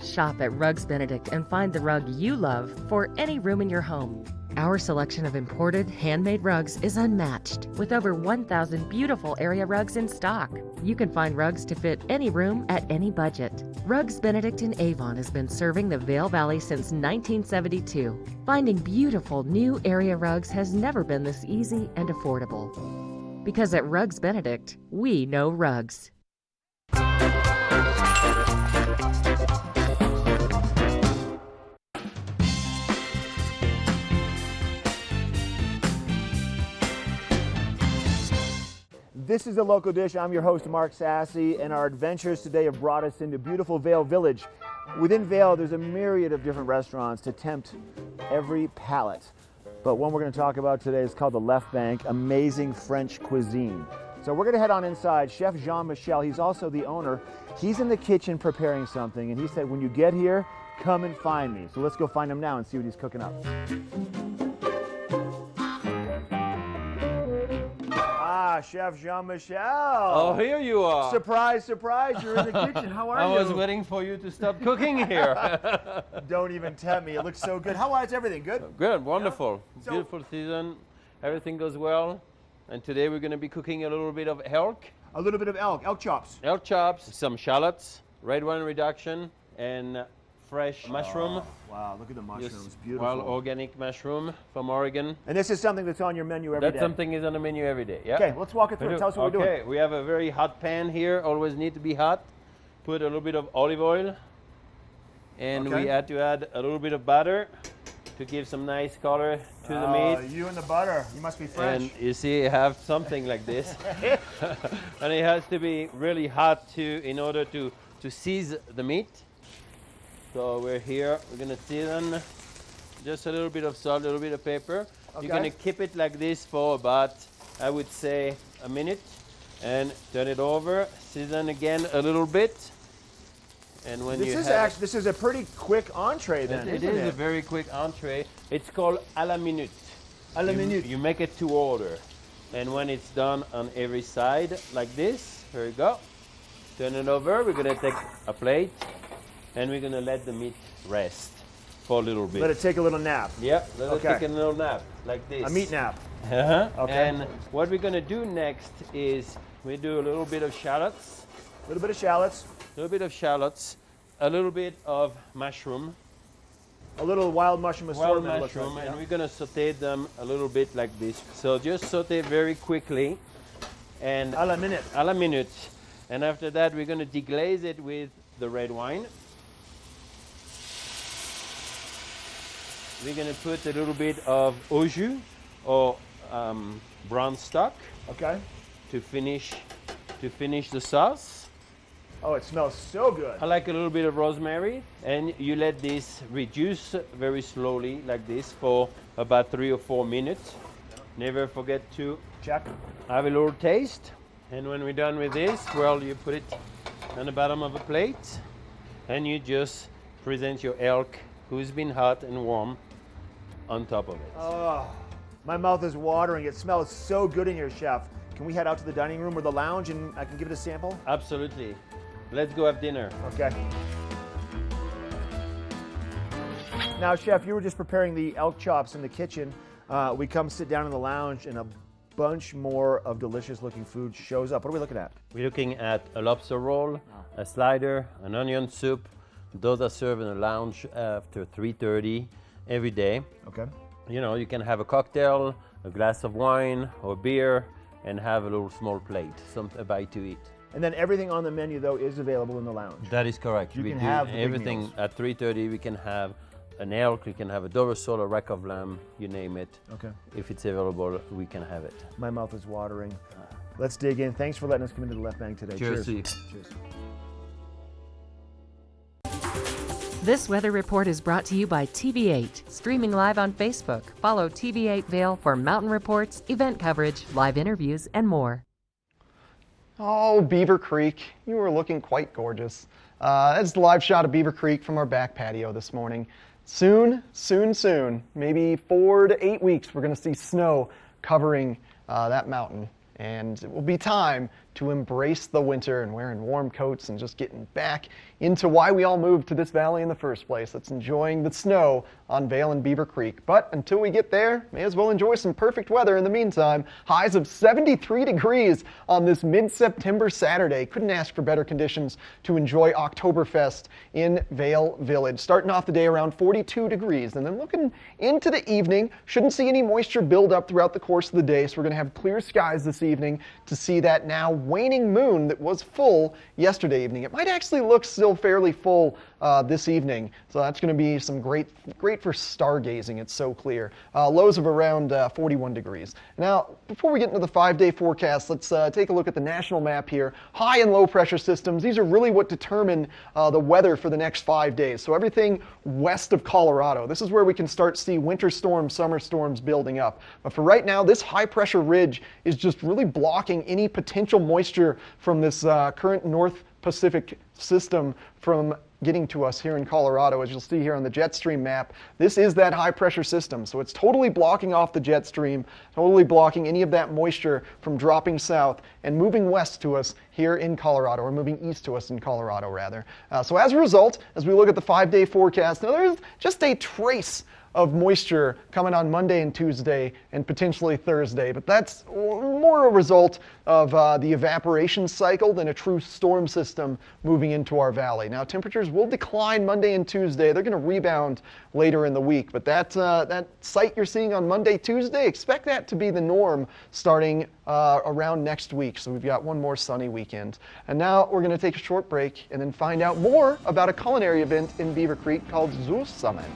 Shop at Rugs Benedict and find the rug you love for any room in your home. Our selection of imported, handmade rugs is unmatched, with over 1,000 beautiful area rugs in stock. You can find rugs to fit any room at any budget. Rugs Benedict in Avon has been serving the Vail Valley since 1972. Finding beautiful new area rugs has never been this easy and affordable. Because at Rugs Benedict, we know rugs. This is The Local Dish. I'm your host, Mark Sassy, and our adventures today have brought us into beautiful Vail Village. Within Vail, there's a myriad of different restaurants to tempt every palate. But one we're going to talk about today is called the Left Bank, amazing French cuisine. So we're gonna head on inside. Chef Jean-Michel, he's also the owner. He's in the kitchen preparing something, and he said, when you get here, come and find me. So let's go find him now and see what he's cooking up. Ah, Chef Jean-Michel. Oh, here you are. Surprise, surprise, you're in the kitchen. How are you? I was waiting for you to stop cooking here. Don't even tempt me. It looks so good. How is everything? Good? Good, wonderful. Yeah. So, beautiful season. Everything goes well. And today we're going to be cooking a little bit of elk. A little bit of elk chops. Elk chops, some shallots, red wine reduction, and fresh mushroom. Wow, look at the mushrooms. Just Beautiful. wild organic mushroom from Oregon. And this is something that's on your menu every day? That's something is on the menu every day, yeah. Okay, let's walk it through. Tell us what we're doing. Okay, we have a very hot pan here. Always need to be hot. Put a little bit of olive oil. And we had to add a little bit of butter to give some nice color to the meat. You and the butter, you must be French. And you see, you have something like this. And it has to be really hot too in order to season the meat. So we're gonna season just a little bit of salt, a little bit of pepper. Okay. You're gonna keep it like this for about, I would say, a minute. And turn it over, season again a little bit. And when this is a pretty quick entree then, It is a very quick entree. It's called à la minute. À la minute. You make it to order. And when it's done on every side, like this, here you go. Turn it over. We're going to take a plate, and we're going to let the meat rest for a little bit. Let it take a little nap. Yeah, let it take a little nap, like this. A meat nap. Uh-huh. Okay. And what we're going to do next is we do a little bit of shallots. A little bit of shallots. A little bit of shallots. A little bit of mushroom. A little wild mushroom assortment. Wild mushroom, and we're going to saute them a little bit like this. So just saute very quickly. And à la minute. À la minute. And after that, we're going to deglaze it with the red wine. We're going to put a little bit of au jus or brown stock. Okay. To finish the sauce. Oh, it smells so good. I like a little bit of rosemary, and you let this reduce very slowly like this for about 3 or 4 minutes. Never forget to have a little taste. And when we're done with this, well, you put it on the bottom of a plate, and you just present your elk who's been hot and warm on top of it. Oh, my mouth is watering. It smells so good in here, Chef. Can we head out to the dining room or the lounge and I can give it a sample? Absolutely. Let's go have dinner. Okay. Now, Chef, you were just preparing the elk chops in the kitchen. We come sit down in the lounge and a bunch more of delicious looking food shows up. What are we looking at? We're looking at a lobster roll, a slider, an onion soup. Those are served in the lounge after 3:30 every day. Okay. You know, you can have a cocktail, a glass of wine or beer, and have a little small plate, a bite to eat. And then everything on the menu, though, is available in the lounge. That is correct. You we can do have the big everything meals. at 3:30. We can have an elk, we can have a Dover sole, a rack of lamb, you name it. Okay. If it's available, we can have it. My mouth is watering. Let's dig in. Thanks for letting us come into the Left Bank today. Cheers. Cheers. This weather report is brought to you by TV8, streaming live on Facebook. Follow TV8 Vail for mountain reports, event coverage, live interviews, and more. Oh, Beaver Creek, you are looking quite gorgeous. That's the live shot of Beaver Creek from our back patio this morning. Soon, maybe 4 to 8 weeks, we're going to see snow covering that mountain. And it will be time to embrace the winter and wearing warm coats and just getting back into why we all moved to this valley in the first place. That's enjoying the snow on Vail and Beaver Creek. But until we get there, may as well enjoy some perfect weather in the meantime. Highs of 73 degrees on this mid-September Saturday. Couldn't ask for better conditions to enjoy Oktoberfest in Vail Village. Starting off the day around 42 degrees, and then looking into the evening, shouldn't see any moisture build up throughout the course of the day, so we're going to have clear skies this evening to see that now waning moon that was full yesterday evening. It might actually look still fairly full this evening. So that's going to be some great for stargazing. It's so clear. Lows of around 41 degrees. Now, before we get into the 5-day forecast, let's take a look at the national map here. High and low pressure systems. These are really what determine the weather for the next 5 days. So everything west of Colorado. This is where we can start to see winter storms, summer storms building up. But for right now, this high pressure ridge is just really blocking any potential moisture from this current North Pacific system from getting to us here in Colorado. As you'll see here on the jet stream map, this is that high pressure system. So it's totally blocking off the jet stream, totally blocking any of that moisture from dropping south and moving west to us here in Colorado, or moving east to us in Colorado rather. So as a result, as we look at the 5-day forecast, now there's just a trace of moisture coming on Monday and Tuesday and potentially Thursday, but that's more a result of the evaporation cycle than a true storm system moving into our valley. Now temperatures will decline Monday and Tuesday. They're going to rebound later in the week, but that sight you're seeing on Monday, Tuesday, expect that to be the norm starting around next week. So we've got one more sunny weekend. And now we're going to take a short break and then find out more about a culinary event in Beaver Creek called Zusammen.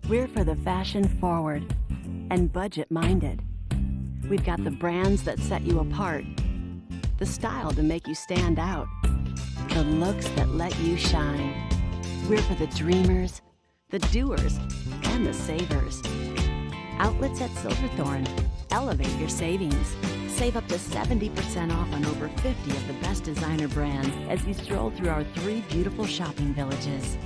We're for the fashion forward and budget minded. We've got the brands that set you apart, the style to make you stand out, the looks that let you shine. We're for the dreamers, the doers, and the savers. Outlets at Silverthorne. Elevate your savings. Save up to 70% off on over 50 of the best designer brands as you stroll through our 3 beautiful shopping villages.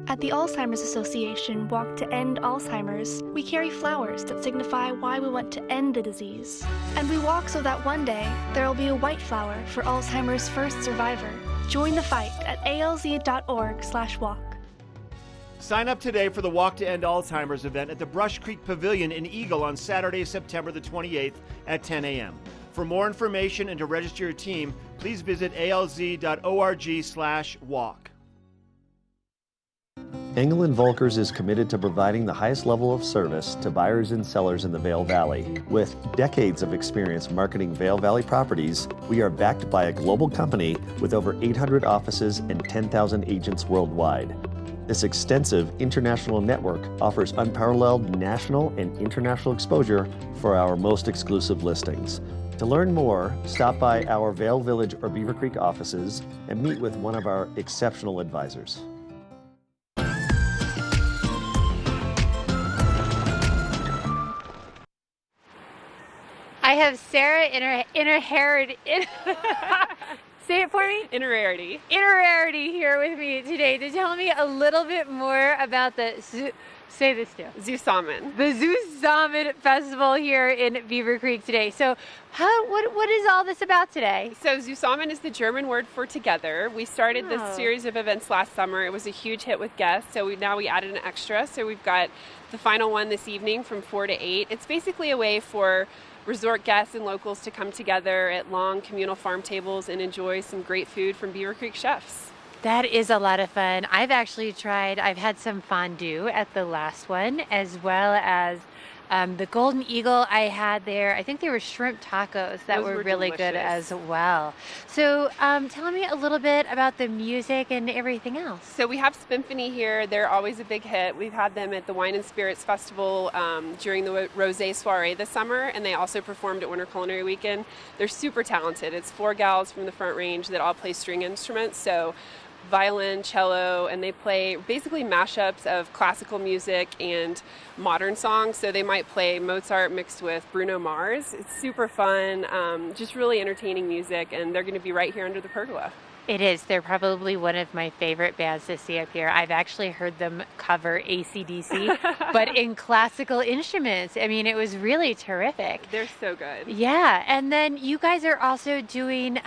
At the Alzheimer's Association Walk to End Alzheimer's, we carry flowers that signify why we want to end the disease. And we walk so that one day there will be a white flower for Alzheimer's first survivor. Join the fight at alz.org/walk. Sign up today for the Walk to End Alzheimer's event at the Brush Creek Pavilion in Eagle on Saturday, September the 28th at 10 a.m. For more information and to register your team, please visit alz.org/walk. Engel & Volkers is committed to providing the highest level of service to buyers and sellers in the Vail Valley. With decades of experience marketing Vail Valley properties, we are backed by a global company with over 800 offices and 10,000 agents worldwide. This extensive international network offers unparalleled national and international exposure for our most exclusive listings. To learn more, stop by our Vail Village or Beaver Creek offices and meet with one of our exceptional advisors. I have Sarah in her say it for me? Innerarity here with me today to tell me a little bit more about the say this too. Zusammen. The Zusammen Festival here in Beaver Creek today. So what is all this about today? So Zusammen is the German word for together. We started this series of events last summer. It was a huge hit with guests, so now we added an extra. So we've got the final one this evening from 4 to 8. It's basically a way for resort guests and locals to come together at long communal farm tables and enjoy some great food from Beaver Creek chefs. That is a lot of fun. I've had some fondue at the last one, as well as the Golden Eagle I had there. I think they were shrimp tacos that were really delicious. good as well. So tell me a little bit about the music and everything else. So we have Spinfany here. They're always a big hit. We've had them at the Wine and Spirits Festival during the Rosé Soirée this summer, and they also performed at Winter Culinary Weekend. They're super talented. It's 4 gals from the Front Range that all play string instruments. So violin, cello, and they play basically mashups of classical music and modern songs. So they might play Mozart mixed with Bruno Mars. It's super fun, just really entertaining music, and they're going to be right here under the pergola. It is. They're probably one of my favorite bands to see up here. I've actually heard them cover AC/DC, but in classical instruments. I mean, it was really terrific. They're so good. Yeah, and then you guys are also doing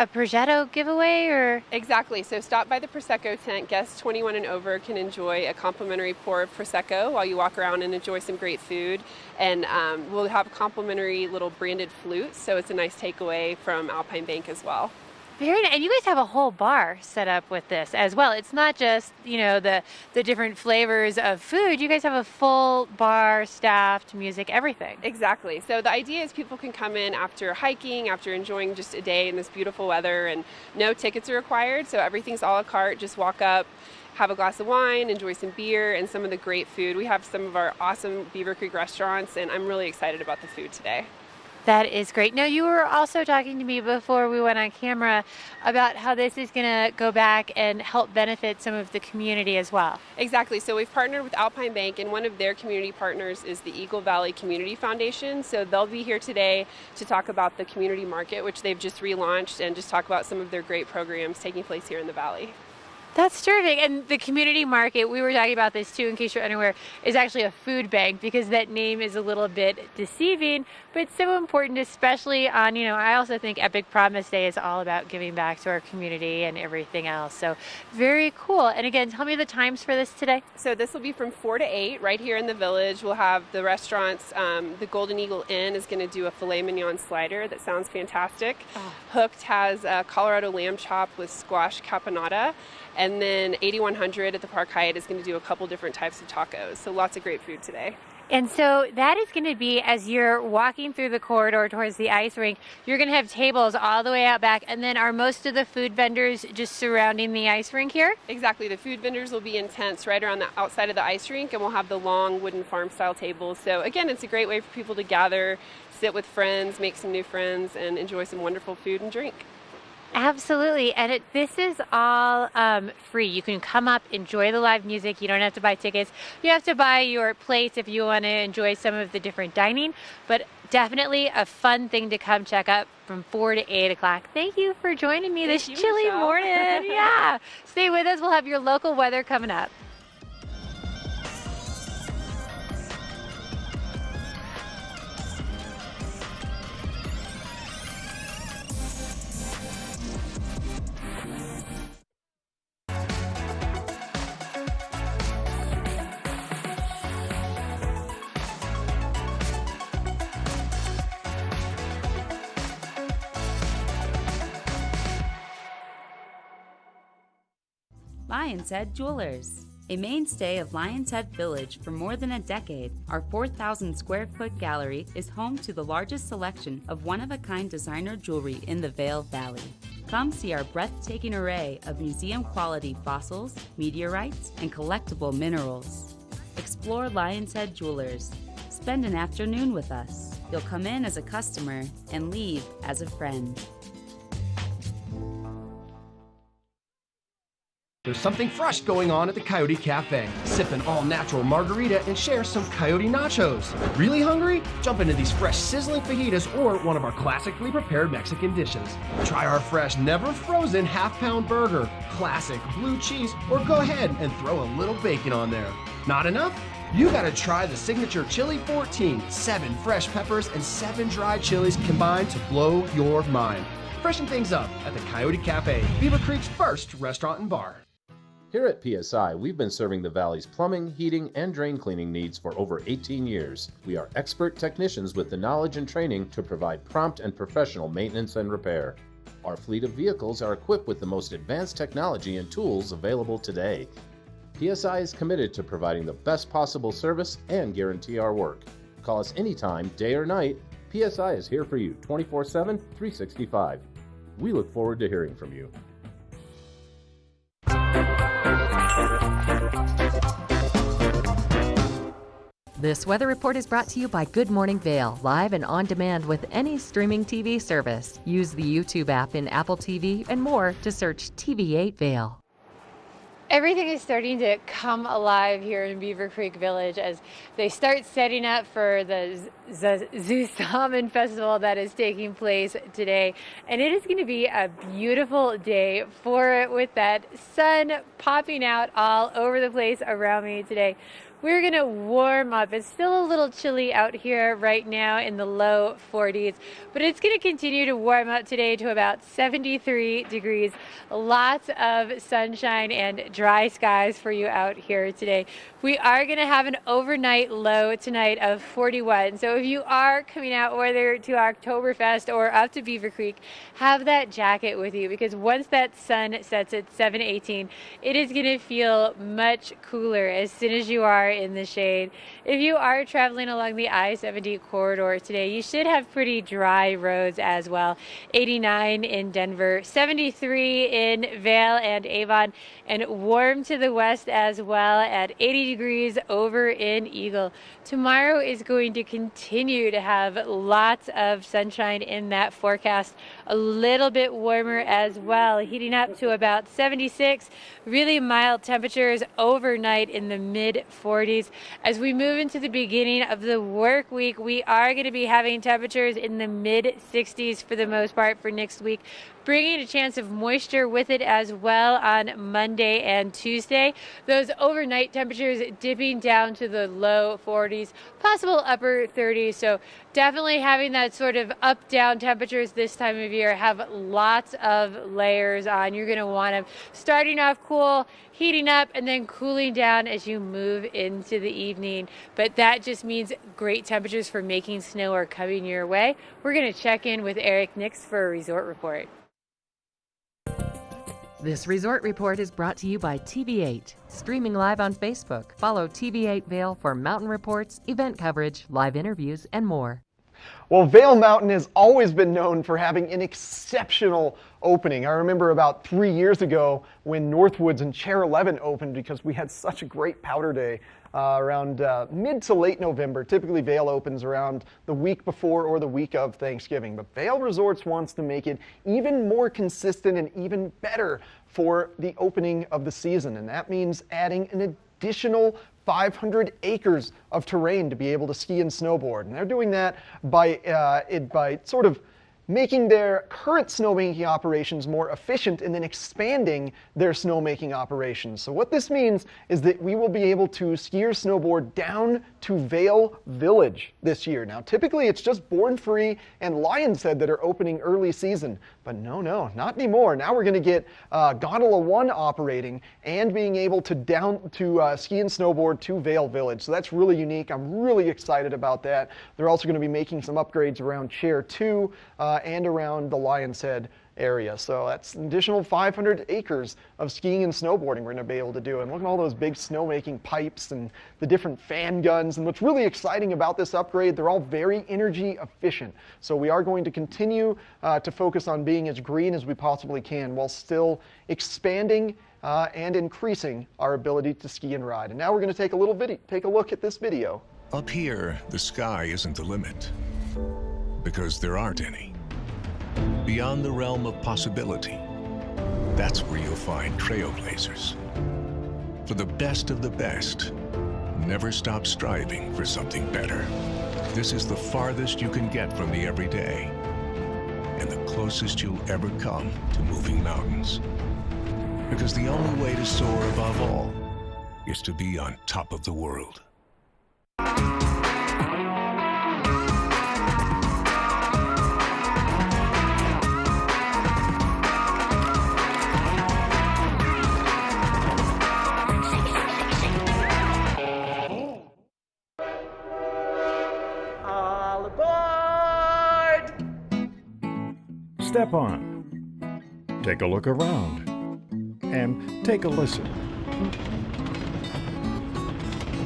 a Prosecco giveaway or? Exactly. So stop by the Prosecco tent. Guests 21 and over can enjoy a complimentary pour of Prosecco while you walk around and enjoy some great food. And we'll have complimentary little branded flutes, so it's a nice takeaway from Alpine Bank as well. Very nice. And you guys have a whole bar set up with this as well. It's not just, the different flavors of food. You guys have a full bar, staffed, music, everything. Exactly. So the idea is people can come in after hiking, after enjoying just a day in this beautiful weather, and no tickets are required. So everything's a la carte. Just walk up, have a glass of wine, enjoy some beer, and some of the great food. We have some of our awesome Beaver Creek restaurants, and I'm really excited about the food today. That is great. Now, you were also talking to me before we went on camera about how this is going to go back and help benefit some of the community as well. Exactly. So we've partnered with Alpine Bank, and one of their community partners is the Eagle Valley Community Foundation. So they'll be here today to talk about the community market, which they've just relaunched, and just talk about some of their great programs taking place here in the Valley. That's terrific. And the community market, we were talking about this too, in case you're unaware, is actually a food bank, because that name is a little bit deceiving, but it's so important, especially on, I also think Epic Promise Day is all about giving back to our community and everything else. So very cool. And again, tell me the times for this today. So this will be from 4 to 8 right here in the village. We'll have the restaurants. The Golden Eagle Inn is going to do a filet mignon slider. That sounds fantastic. Oh. Hooked has a Colorado lamb chop with squash caponata. And then 8100 at the Park Hyatt is going to do a couple different types of tacos. So lots of great food today. And so that is going to be, as you're walking through the corridor towards the ice rink, you're going to have tables all the way out back. And then are most of the food vendors just surrounding the ice rink here? Exactly. The food vendors will be in tents right around the outside of the ice rink, and we'll have the long wooden farm style tables. So again, it's a great way for people to gather, sit with friends, make some new friends, and enjoy some wonderful food and drink. Absolutely. And this is all free. You can come up, enjoy the live music. You don't have to buy tickets. You have to buy your plates if you want to enjoy some of the different dining, but definitely a fun thing to come check out from 4 to 8 o'clock. Thank you for joining me this chilly Michelle. morning. Yeah. Stay with us. We'll have your local weather coming up. Lion's Head Jewelers. A mainstay of Lion's Head Village for more than a decade, our 4,000 square foot gallery is home to the largest selection of one-of-a-kind designer jewelry in the Vail Valley. Come see our breathtaking array of museum-quality fossils, meteorites, and collectible minerals. Explore Lion's Head Jewelers. Spend an afternoon with us. You'll come in as a customer and leave as a friend. There's something fresh going on at the Coyote Cafe. Sip an all-natural margarita and share some Coyote nachos. Really hungry? Jump into these fresh sizzling fajitas or one of our classically prepared Mexican dishes. Try our fresh, never-frozen half-pound burger, classic blue cheese, or go ahead and throw a little bacon on there. Not enough? You gotta try the signature Chili 14, 7 fresh peppers and 7 dried chilies combined to blow your mind. Freshen things up at the Coyote Cafe, Beaver Creek's first restaurant and bar. Here at PSI, we've been serving the Valley's plumbing, heating, and drain cleaning needs for over 18 years. We are expert technicians with the knowledge and training to provide prompt and professional maintenance and repair. Our fleet of vehicles are equipped with the most advanced technology and tools available today. PSI is committed to providing the best possible service and guarantee our work. Call us anytime, day or night. PSI is here for you 24/7, 365. We look forward to hearing from you. This weather report is brought to you by Good Morning Vail, live and on demand with any streaming TV service. Use the YouTube app in Apple TV and more to search TV8 Vail. Everything is starting to come alive here in Beaver Creek Village as they start setting up for the Zusammen Festival that is taking place today. And it is going to be a beautiful day for it with that sun popping out all over the place around me today. we're going to warm up. It's still a little chilly out here right now in the low 40s, but it's going to continue to warm up today to about 73 degrees. Lots of sunshine and dry skies for you out here today. We are going to have an overnight low tonight of 41. So if you are coming out, whether to Oktoberfest or up to Beaver Creek, have that jacket with you, because once that sun sets at 7:18, it is going to feel much cooler as soon as you are in the shade. If you are traveling along the I-70 corridor today, you should have pretty dry roads as well. 89 in Denver, 73 in Vail and Avon, and warm to the west as well at 80 degrees over in Eagle. Tomorrow is going to continue to have lots of sunshine in that forecast. A little bit warmer as well, heating up to about 76. Really mild temperatures overnight in the mid 40s. As we move into the beginning of the work week, we are going to be having temperatures in the mid 60s for the most part for next week, bringing a chance of moisture with it as well on Monday and Tuesday. Those overnight temperatures dipping down to the low 40s, possible upper 30s. So definitely having that sort of up-down temperatures this time of year. Have lots of layers on. You're going to want them starting off cool, heating up, and then cooling down as you move into the evening. But that just means great temperatures for making snow are coming your way. We're going to check in with Eric Nix for a resort report. This resort report is brought to you by TV8. Streaming live on Facebook. Follow TV8 Vail for mountain reports, event coverage, live interviews, and more. Well, Vail Mountain has always been known for having an exceptional opening. I remember about 3 years ago when Northwoods and Chair 11 opened because we had such a great powder day around mid to late November. Typically, Vail opens around the week before or the week of Thanksgiving. But Vail Resorts wants to make it even more consistent and even better for the opening of the season. And that means adding an additional 500 acres of terrain to be able to ski and snowboard. And they're doing that by sort of making their current snowmaking operations more efficient and then expanding their snowmaking operations. So what this means is that we will be able to ski or snowboard down to Vail Village this year. Now, typically it's just Born Free and Lion's Head that are opening early season, but no, not anymore. Now we're going to get Gondola 1 operating and being able to ski and snowboard to Vail Village. So that's really unique. I'm really excited about that. They're also going to be making some upgrades around Chair 2 and around the Lion's Head area. So that's an additional 500 acres of skiing and snowboarding we're going to be able to do. And look at all those big snowmaking pipes and the different fan guns. And what's really exciting about this upgrade, they're all very energy efficient. So we are going to continue to focus on being as green as we possibly can while still expanding and increasing our ability to ski and ride. And now we're going to take a look at this video. Up here, the sky isn't the limit, because there aren't any. Beyond the realm of possibility, that's where you'll find trailblazers. For the best of the best, never stop striving for something better. This is the farthest you can get from the everyday, and the closest you'll ever come to moving mountains. Because the only way to soar above all is to be on top of the world. Step on, take a look around, and take a listen.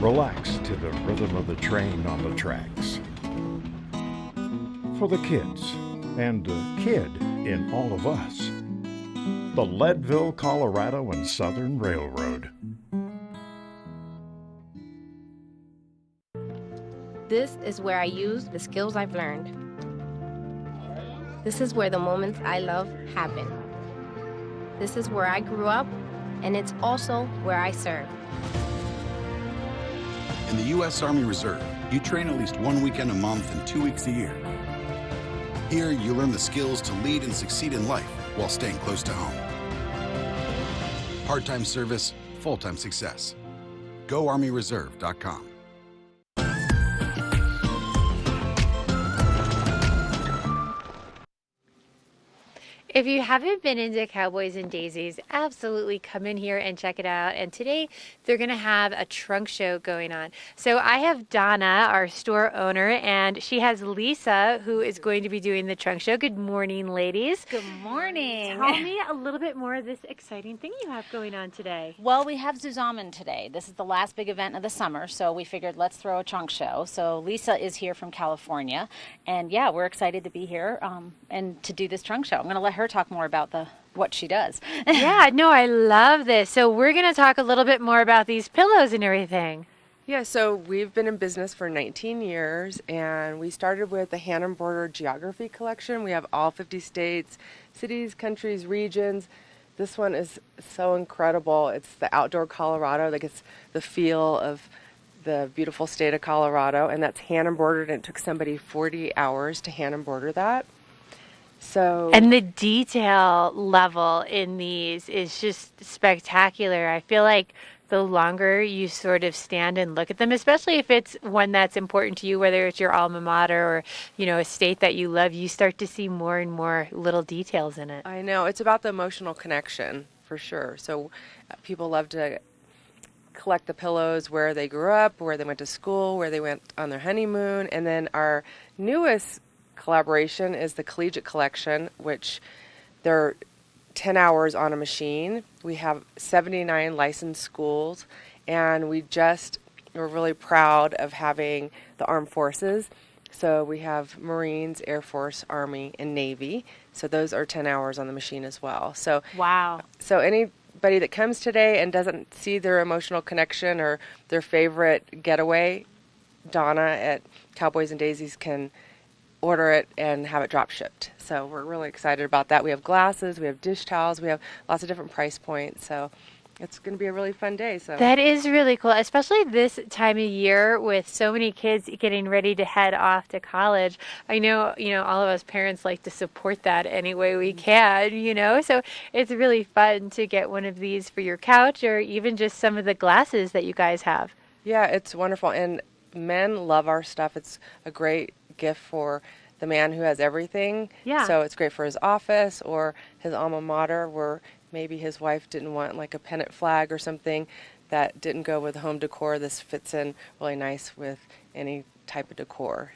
Relax to the rhythm of the train on the tracks. For the kids, and the kid in all of us, the Leadville, Colorado and Southern Railroad. This is where I use the skills I've learned. This is where the moments I love happen. This is where I grew up, and it's also where I serve. In the U.S. Army Reserve, you train at least 1 weekend a month and 2 weeks a year. Here, you learn the skills to lead and succeed in life while staying close to home. Part-time service, full-time success. GoArmyReserve.com. If you haven't been into Cowboys and Daisies, absolutely come in here and check it out. And today they're going to have a trunk show going on. So I have Donna, our store owner, and she has Lisa, who is going to be doing the trunk show. Good morning, ladies. Good morning. Tell me a little bit more of this exciting thing you have going on today. Well, we have Zusammen today. This is the last big event of the summer, so we figured let's throw a trunk show. So Lisa is here from California, and yeah, we're excited to be here and to do this trunk show. I'm going to let her talk more about what she does. Yeah, no, I love this. So we're going to talk a little bit more about these pillows and everything. Yeah, so we've been in business for 19 years, and we started with the hand embroidered geography collection. We have all 50 states, cities, countries, regions. This one is so incredible. It's the outdoor Colorado that gets the feel of the beautiful state of Colorado, and that's hand embroidered, and it took somebody 40 hours to hand embroider that. So, and the detail level in these is just spectacular. I feel like the longer you sort of stand and look at them, especially if it's one that's important to you, whether it's your alma mater or, you know, a state that you love, you start to see more and more little details in it. I know. It's about the emotional connection, for sure. So people love to collect the pillows where they grew up, where they went to school, where they went on their honeymoon. And then our newest collaboration is the collegiate collection, which they're 10 hours on a machine. We have 79 licensed schools, and we're really proud of having the armed forces. So we have Marines, Air Force, Army, and Navy. So those are 10 hours on the machine as well. So wow. So anybody that comes today and doesn't see their emotional connection or their favorite getaway, Donna at Cowboys and Daisies can order it and have it drop shipped. So we're really excited about that. We have glasses, we have dish towels, we have lots of different price points. So it's going to be a really fun day. So that is really cool, especially this time of year with so many kids getting ready to head off to college. I know, all of us parents like to support that any way we can, so it's really fun to get one of these for your couch or even just some of the glasses that you guys have. Yeah, it's wonderful. And men love our stuff. It's a great gift for the man who has everything. Yeah. So it's great for his office or his alma mater, where maybe his wife didn't want like a pennant flag or something that didn't go with home decor. This fits in really nice with any type of decor.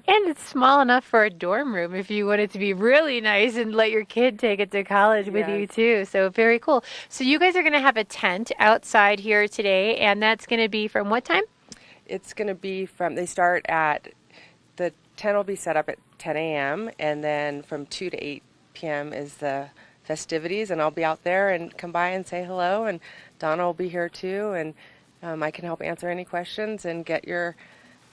And it's small enough for a dorm room if you want it to be really nice and let your kid take it to college with you too. So very cool. So you guys are going to have a tent outside here today, and that's going to be from what time? It's going to be the tent will be set up at 10 a.m. and then from 2 to 8 p.m. is the festivities, and I'll be out there and come by and say hello, and Donna will be here too, and I can help answer any questions and get your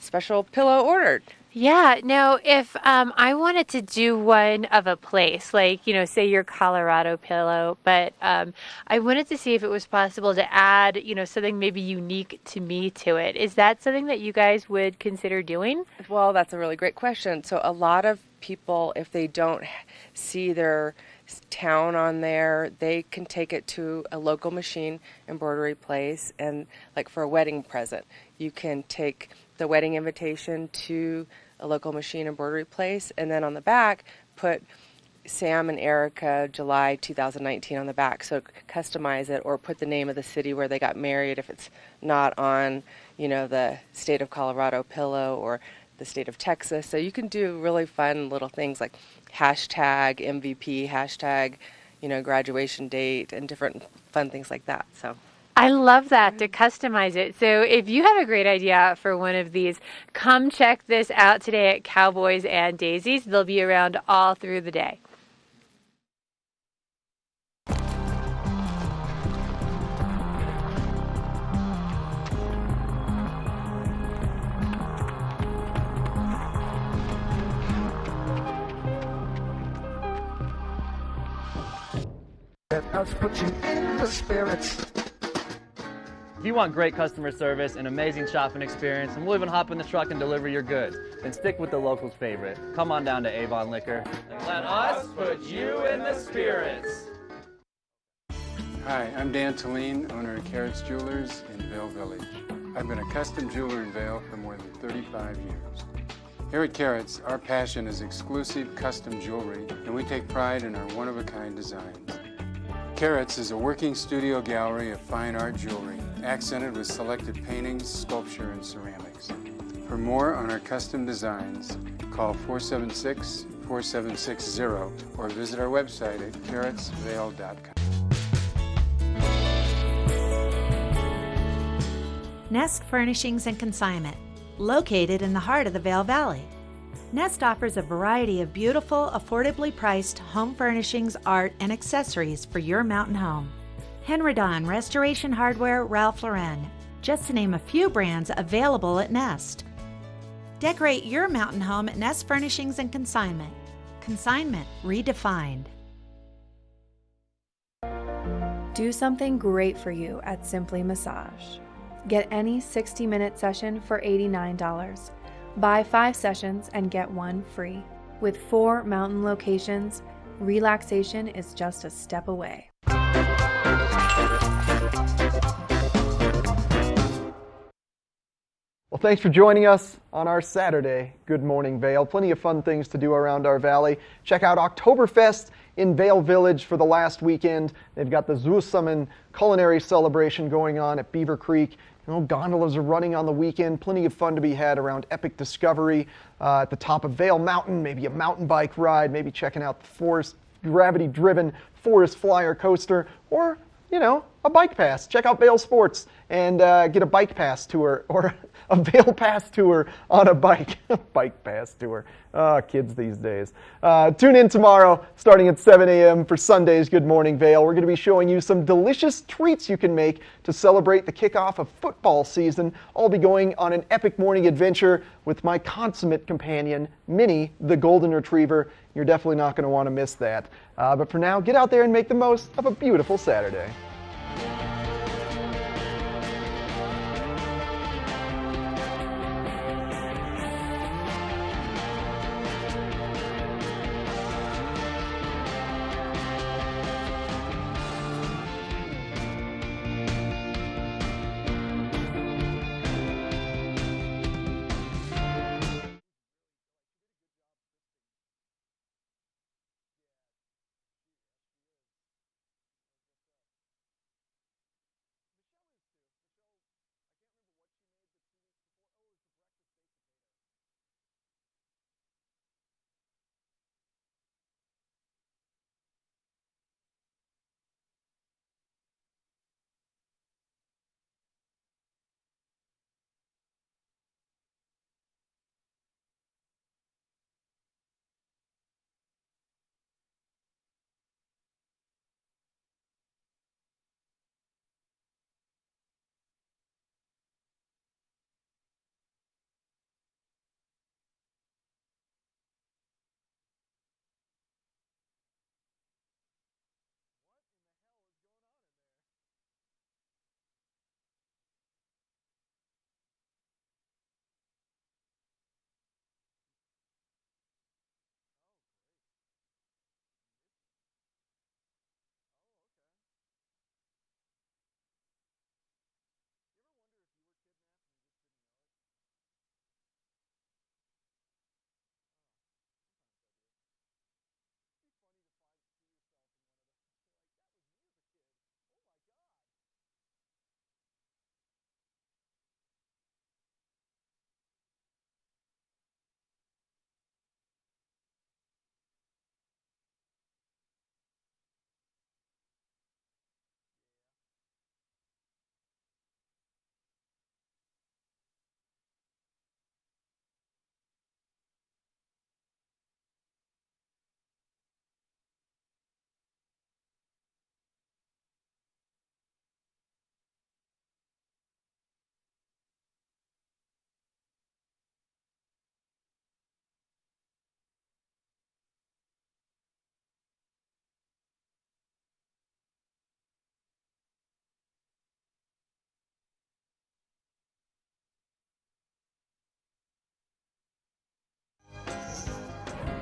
special pillow ordered. Yeah. Now, if I wanted to do one of a place, like, say your Colorado pillow, but I wanted to see if it was possible to add, something maybe unique to me to it. Is that something that you guys would consider doing? Well, that's a really great question. So a lot of people, if they don't see their town on there, they can take it to a local machine embroidery place, and like for a wedding present, you can take the wedding invitation to a local machine embroidery place, and then on the back put Sam and Erica July 2019 on the back, so customize it, or put the name of the city where they got married if it's not on the state of Colorado pillow or the state of Texas. So you can do really fun little things like hashtag MVP, hashtag graduation date, and different fun things like that. So I love that, to customize it. So if you have a great idea for one of these, come check this out today at Cowboys and Daisies. They'll be around all through the day. Let us put you in the spirits. If you want great customer service and amazing shopping experience, and we'll even hop in the truck and deliver your goods, then stick with the locals' favorite. Come on down to Avon Liquor. Let us put you in the spirits. Hi, I'm Dan Talene, owner of Carrots Jewelers in Vail Village. I've been a custom jeweler in Vail for more than 35 years. Here at Carrots, our passion is exclusive custom jewelry, and we take pride in our one-of-a-kind designs. Carrots is a working studio gallery of fine art jewelry, accented with selected paintings, sculpture, and ceramics. For more on our custom designs, call 476-4760 or visit our website at carrotsvail.com. Nest Furnishings and Consignment, located in the heart of the Vail Valley. Nest offers a variety of beautiful, affordably priced home furnishings, art, and accessories for your mountain home. Henredon, Restoration Hardware, Ralph Lauren, just to name a few brands available at Nest. Decorate your mountain home at Nest Furnishings and Consignment. Consignment redefined. Do something great for you at Simply Massage. Get any 60-minute session for $89. Buy 5 sessions and get 1 free. With 4 mountain locations, relaxation is just a step away. Well, thanks for joining us on our Saturday Good Morning Vail. Plenty of fun things to do around our valley. Check out Oktoberfest in Vail Village for the last weekend. They've got the Zusammen culinary celebration going on at Beaver Creek. Gondolas are running on the weekend. Plenty of fun to be had around Epic Discovery at the top of Vail Mountain. Maybe a mountain bike ride, maybe checking out the forest, gravity-driven Forest Flyer coaster, or, a bike pass. Check out Vail Sports and get a bike pass tour or a Vail Pass tour on a bike. Bike pass tour. Kids these days. Tune in tomorrow starting at 7 a.m. for Sunday's Good Morning Vail. We're going to be showing you some delicious treats you can make to celebrate the kickoff of football season. I'll be going on an epic morning adventure with my consummate companion, Minnie, the Golden Retriever. You're definitely not going to want to miss that. But for now, get out there and make the most of a beautiful Saturday.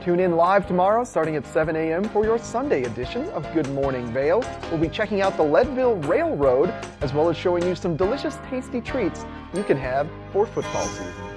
Tune in live tomorrow starting at 7 a.m. for your Sunday edition of Good Morning Vale. We'll be checking out the Leadville Railroad as well as showing you some delicious, tasty treats you can have for football season.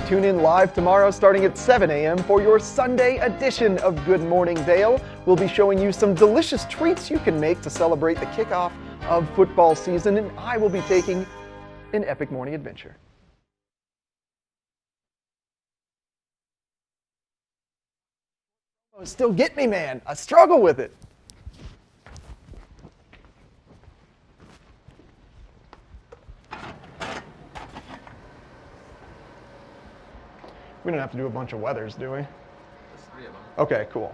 Tune in live tomorrow starting at 7 a.m. for your Sunday edition of Good Morning Vale. We'll be showing you some delicious treats you can make to celebrate the kickoff of football season, and I will be taking an epic morning adventure. Oh, still get me, man. I struggle with it. We don't have to do a bunch of weathers, do we? Just 3 of them. Okay, cool.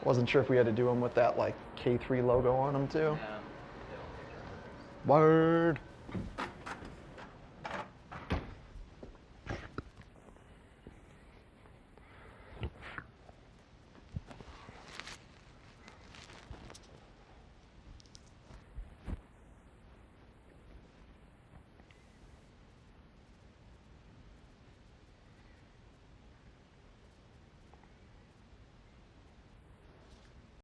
Wasn't sure if we had to do them with that like K3 logo on them too. Yeah. Word.